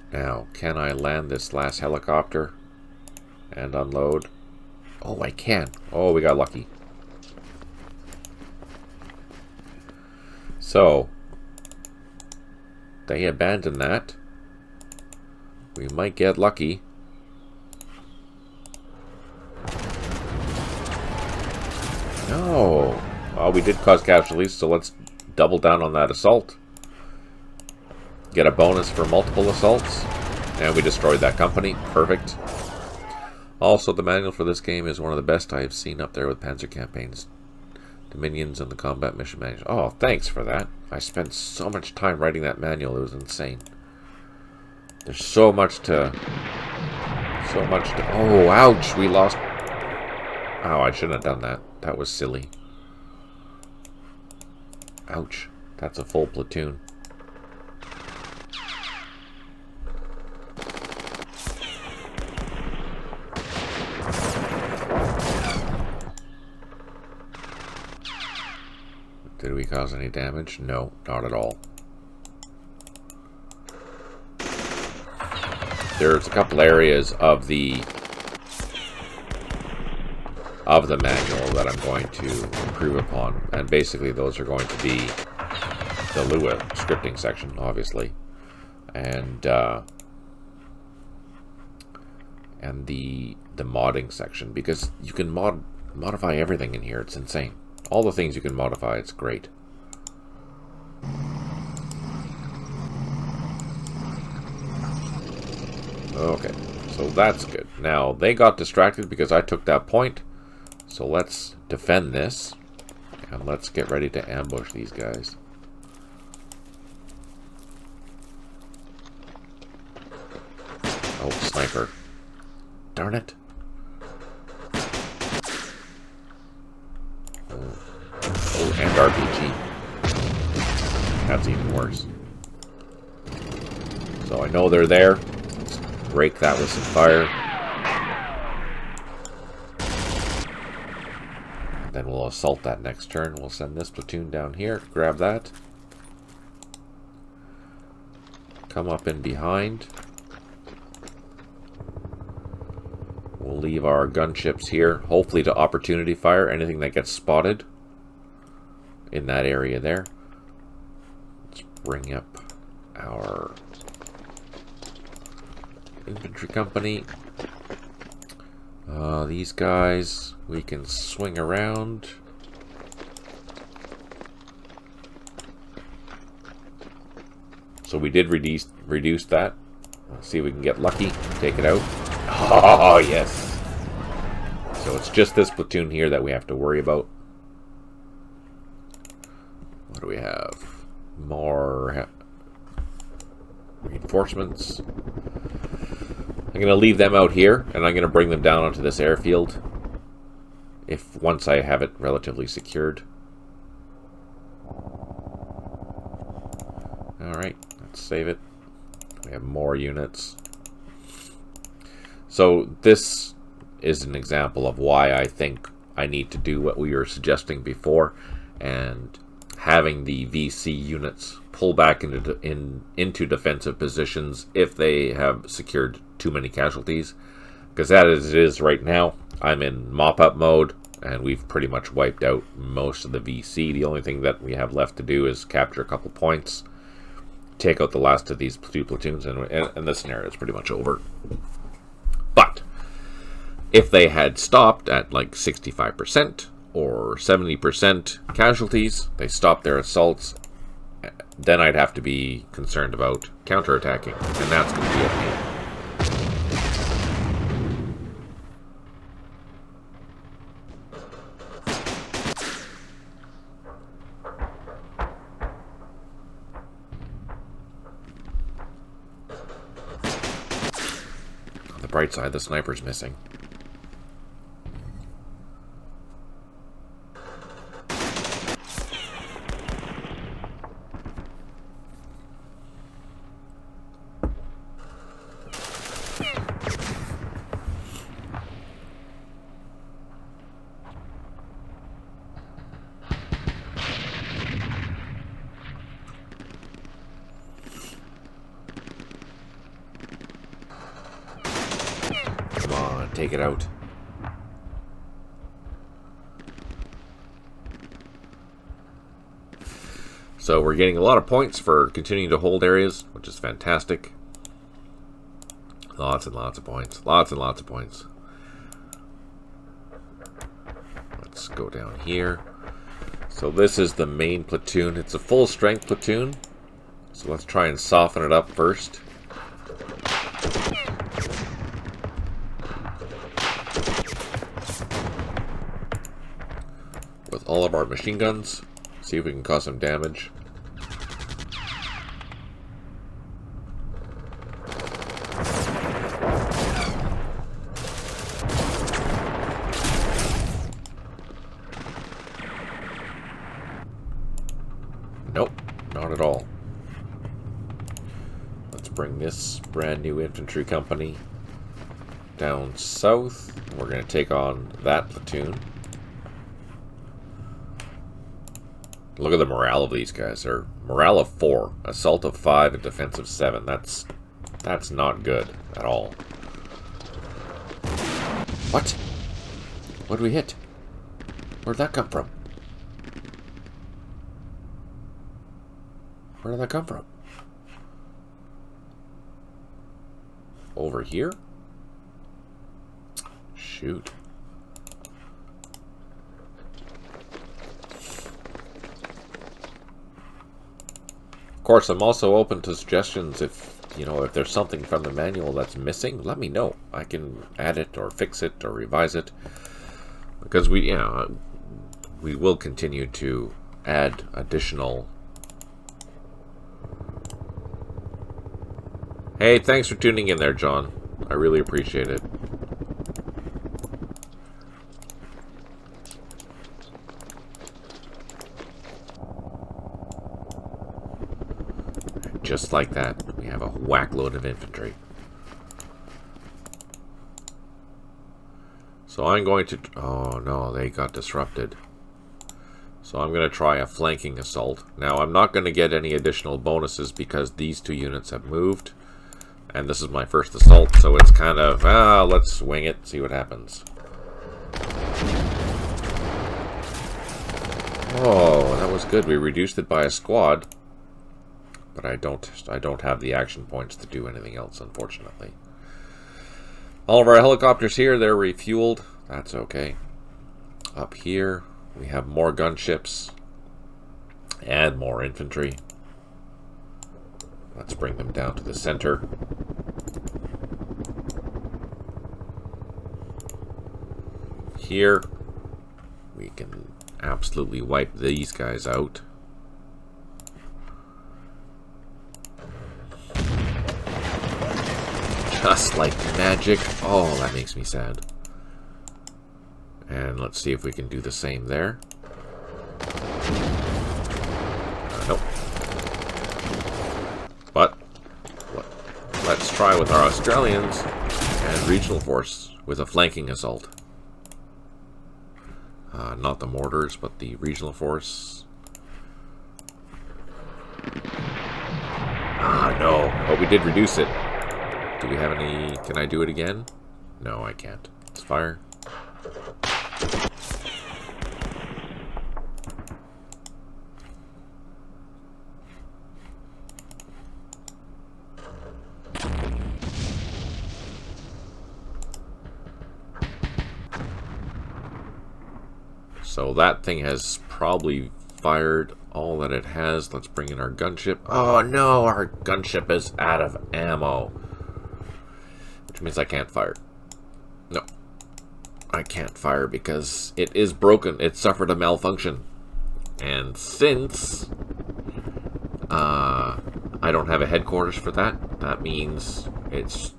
Now, can I land this last helicopter and unload? Oh, I can. Oh, we got lucky. So, they abandoned that. We might get lucky. No. Well, we did cause casualties, so let's double down on that assault. Get a bonus for multiple assaults. And we destroyed that company. Perfect. Also, the manual for this game is one of the best I have seen up there with Panzer campaigns. Dominions and the combat mission manual. Oh, thanks for that. I spent so much time writing that manual. It was insane. There's so much to... Oh, ouch. We lost... Oh, I shouldn't have done that. That was silly. Ouch. That's a full platoon. Did we cause any damage? No, not at all. There's a couple areas of the manual that I'm going to improve upon, and basically those are going to be the Lua scripting section, obviously, and the modding section, because you can modify everything in here. It's insane. All the things you can modify, it's great. Okay, so that's good. Now, they got distracted because I took that point. So let's defend this. And let's get ready to ambush these guys. Oh, sniper. Darn it. Oh, and RPG. That's even worse. So I know they're there. Let's break that with some fire. Then we'll assault that next turn. We'll send this platoon down here to grab that. Come up in behind. We'll leave our gunships here, hopefully to opportunity fire anything that gets spotted in that area there. Let's bring up our infantry company. These guys, we can swing around. So we did reduce that. Let's see if we can get lucky. Take it out. Oh, yes. So it's just this platoon here that we have to worry about. What do we have? More reinforcements. I'm going to leave them out here, and I'm going to bring them down onto this airfield once I have it relatively secured. Alright, let's save it. We have more units. So this is an example of why I think I need to do what we were suggesting before, and having the VC units pull back into defensive positions if they have secured too many casualties, Because as it is right now, I'm in mop-up mode, and we've pretty much wiped out most of the VC. The only thing that we have left to do is capture a couple points, take out the last of these 2 platoons, and the scenario is pretty much over. But if they had stopped at like 65% or 70% casualties, they stopped their assaults, then I'd have to be concerned about counterattacking, and that's going to be a pain. On the bright side, the sniper's missing. Come on, take it out. So we're getting a lot of points for continuing to hold areas, which is fantastic. Lots and lots of points. Lots and lots of points. Let's go down here. So this is the main platoon. It's a full strength platoon. So let's try and soften it up first. With all of our machine guns. See if we can cause some damage. Nope, not at all. Let's bring this brand new infantry company down south. We're going to take on that platoon. Look at the morale of these guys. They're morale of 4, assault of 5, and defense of 7. That's not good at all. What? What did we hit? Where'd that come from? Where did that come from? Over here? Shoot. Of course, I'm also open to suggestions. If there's something from the manual that's missing, let me know. I can add it or fix it or revise it, because we will continue to add additional. Hey, thanks for tuning in there, John. I really appreciate it. Just like that, we have a whack load of infantry. So I'm going to... Oh no, they got disrupted. So I'm going to try a flanking assault. Now I'm not going to get any additional bonuses because these 2 units have moved. And this is my first assault, so it's kind of... let's wing it, see what happens. Oh, that was good. We reduced it by a squad. But I don't have the action points to do anything else, unfortunately. All of our helicopters here, they're refueled. That's okay. Up here, we have more gunships and more infantry. Let's bring them down to the center. Here, we can absolutely wipe these guys out. Just like magic. Oh, that makes me sad. And let's see if we can do the same there. Nope. But let's try with our Australians and regional force with a flanking assault. Not the mortars, but the regional force. No. But we did reduce it. Do we have any... Can I do it again? No, I can't. Let's fire. So that thing has probably fired all that it has. Let's bring in our gunship. Oh no, our gunship is out of ammo. Which means I can't fire. No. I can't fire because it is broken. It suffered a malfunction. And since I don't have a headquarters for that, that means it's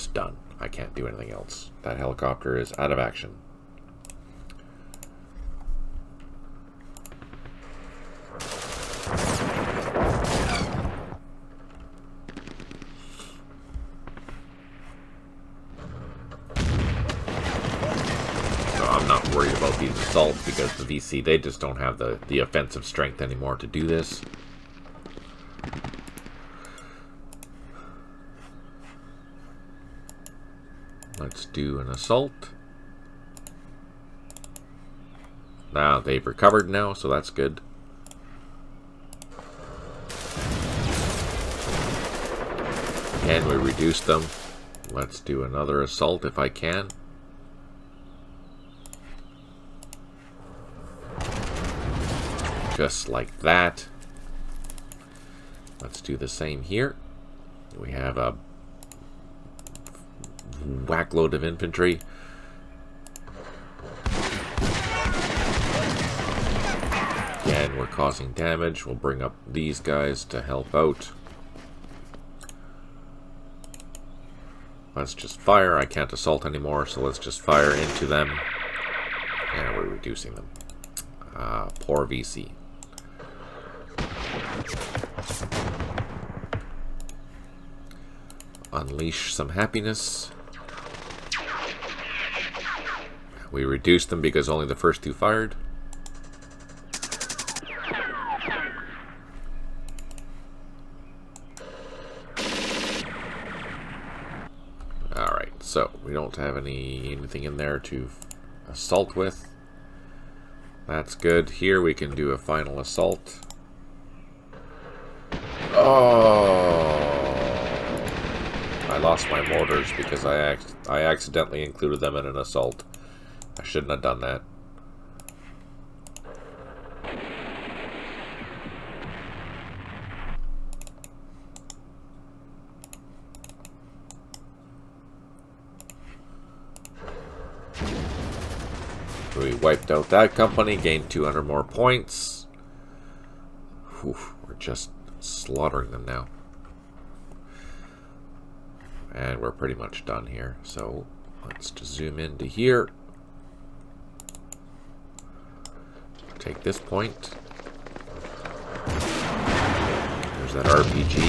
done. I can't do anything else. That helicopter is out of action. I'm not worried about these assaults because the VC, they just don't have the offensive strength anymore to do this. Let's do an assault. Now they've recovered now, so that's good. And we reduced them. Let's do another assault if I can. Just like that. Let's do the same here. We have a whack load of infantry. Again, we're causing damage. We'll bring up these guys to help out. Let's just fire. I can't assault anymore, so let's just fire into them. And we're reducing them. Poor VC. Unleash some happiness. We reduced them because only the first two fired. Alright, so we don't have anything in there to assault with. That's good. Here we can do a final assault. Oh! I lost my mortars because I accidentally included them in an assault. I shouldn't have done that. We wiped out that company, gained 200 more points. Whew, we're just slaughtering them now. And we're pretty much done here. So let's just zoom into here. Take this point. There's that RPG.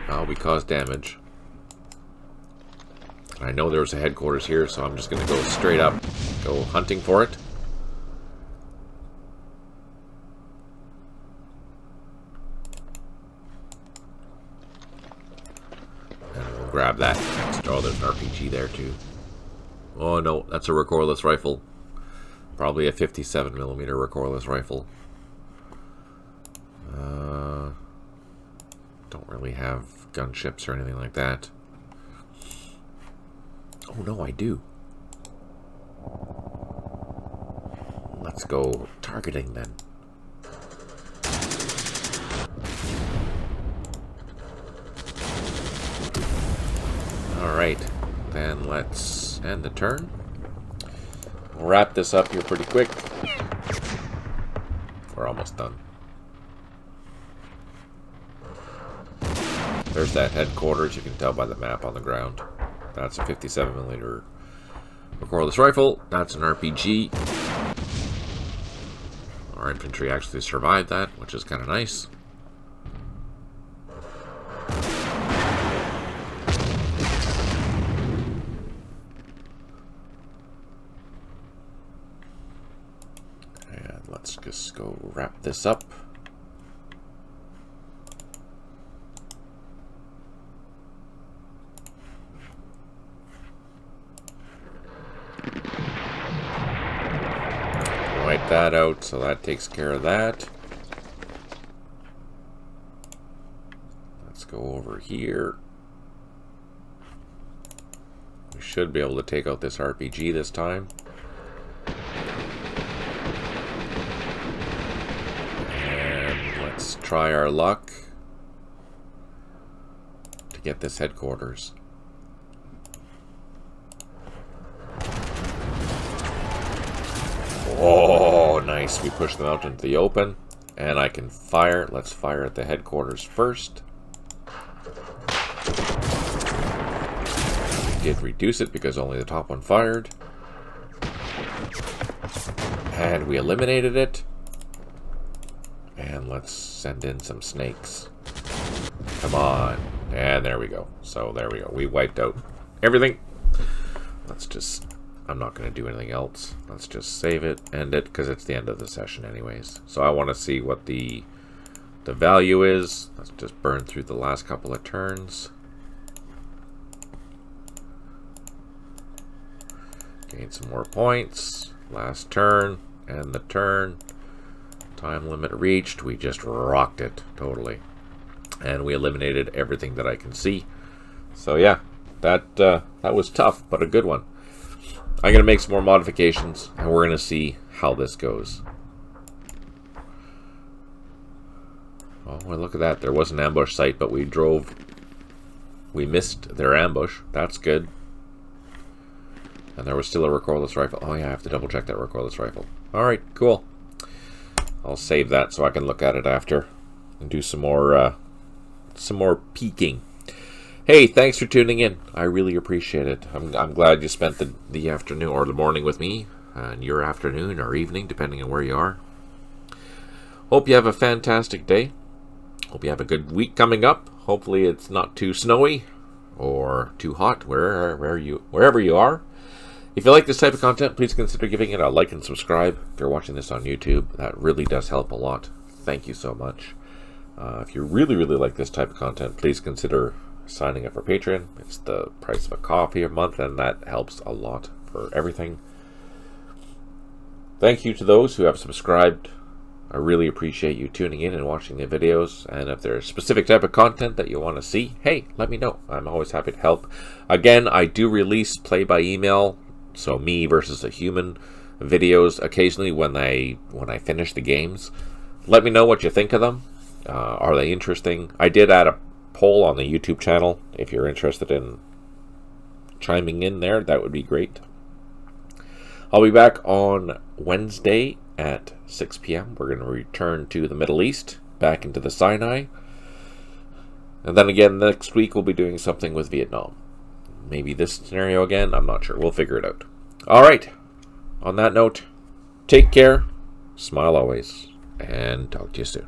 Oh, we caused damage. I know there was a headquarters here, so I'm just going to go straight up, go hunting for it. Grab that next. Oh, there's an RPG there too. Oh no, that's a recoilless rifle. Probably a 57mm recoilless rifle. Don't really have gunships or anything like that. Oh no, I do. Let's go targeting then. Alright, then let's end the turn. We'll wrap this up here pretty quick. We're almost done. There's that headquarters, you can tell by the map on the ground. That's a 57mm recoilless rifle. That's an RPG. Our infantry actually survived that, which is kind of nice. let's just go wrap this up. Wipe that out, so that takes care of that. Let's go over here. We should be able to take out this RPG this time. And let's try our luck to get this headquarters. Oh, nice. We push them out into the open. And I can fire. Let's fire at the headquarters first. We did reduce it because only the top one fired. And we eliminated it. And let's send in some snakes. Come on. And there we go. So there we go. We wiped out everything. Let's just... I'm not going to do anything else. Let's just save it, end it, because it's the end of the session anyways. So I want to see what the value is. Let's just burn through the last couple of turns. Gain some more points. Last turn, and the turn. Time limit reached. We just rocked it, totally. And we eliminated everything that I can see. So yeah, that was tough, but a good one. I'm going to make some more modifications, and we're going to see how this goes. Oh, well, look at that. There was an ambush site, but we missed their ambush. That's good. And there was still a recoilless rifle. Oh, yeah, I have to double check that recoilless rifle. Alright, cool. I'll save that so I can look at it after and do some more peeking. Hey, thanks for tuning in. I really appreciate it. I'm glad you spent the afternoon or the morning with me, and your afternoon or evening, depending on where you are. Hope you have a fantastic day. Hope you have a good week coming up. Hopefully it's not too snowy or too hot wherever you are. If you like this type of content, please consider giving it a like and subscribe. If you're watching this on YouTube, that really does help a lot. Thank you so much. If you really like this type of content, please consider signing up for Patreon. It's the price of a coffee a month, and that helps a lot for everything. Thank you to those who have subscribed. I really appreciate you tuning in and watching the videos, and if there's specific type of content that you want to see, hey, let me know. I'm always happy to help. Again, I do release play by email, so me versus a human videos occasionally when I finish the games. Let me know what you think of them. Are they interesting? I did add a poll on the YouTube channel. If you're interested in chiming in there, that would be great. I'll be back on Wednesday at 6 p.m. We're going to return to the Middle East, back into the Sinai. And then again, next week we'll be doing something with Vietnam. Maybe this scenario again, I'm not sure. We'll figure it out. Alright, on that note, take care, smile always, and talk to you soon.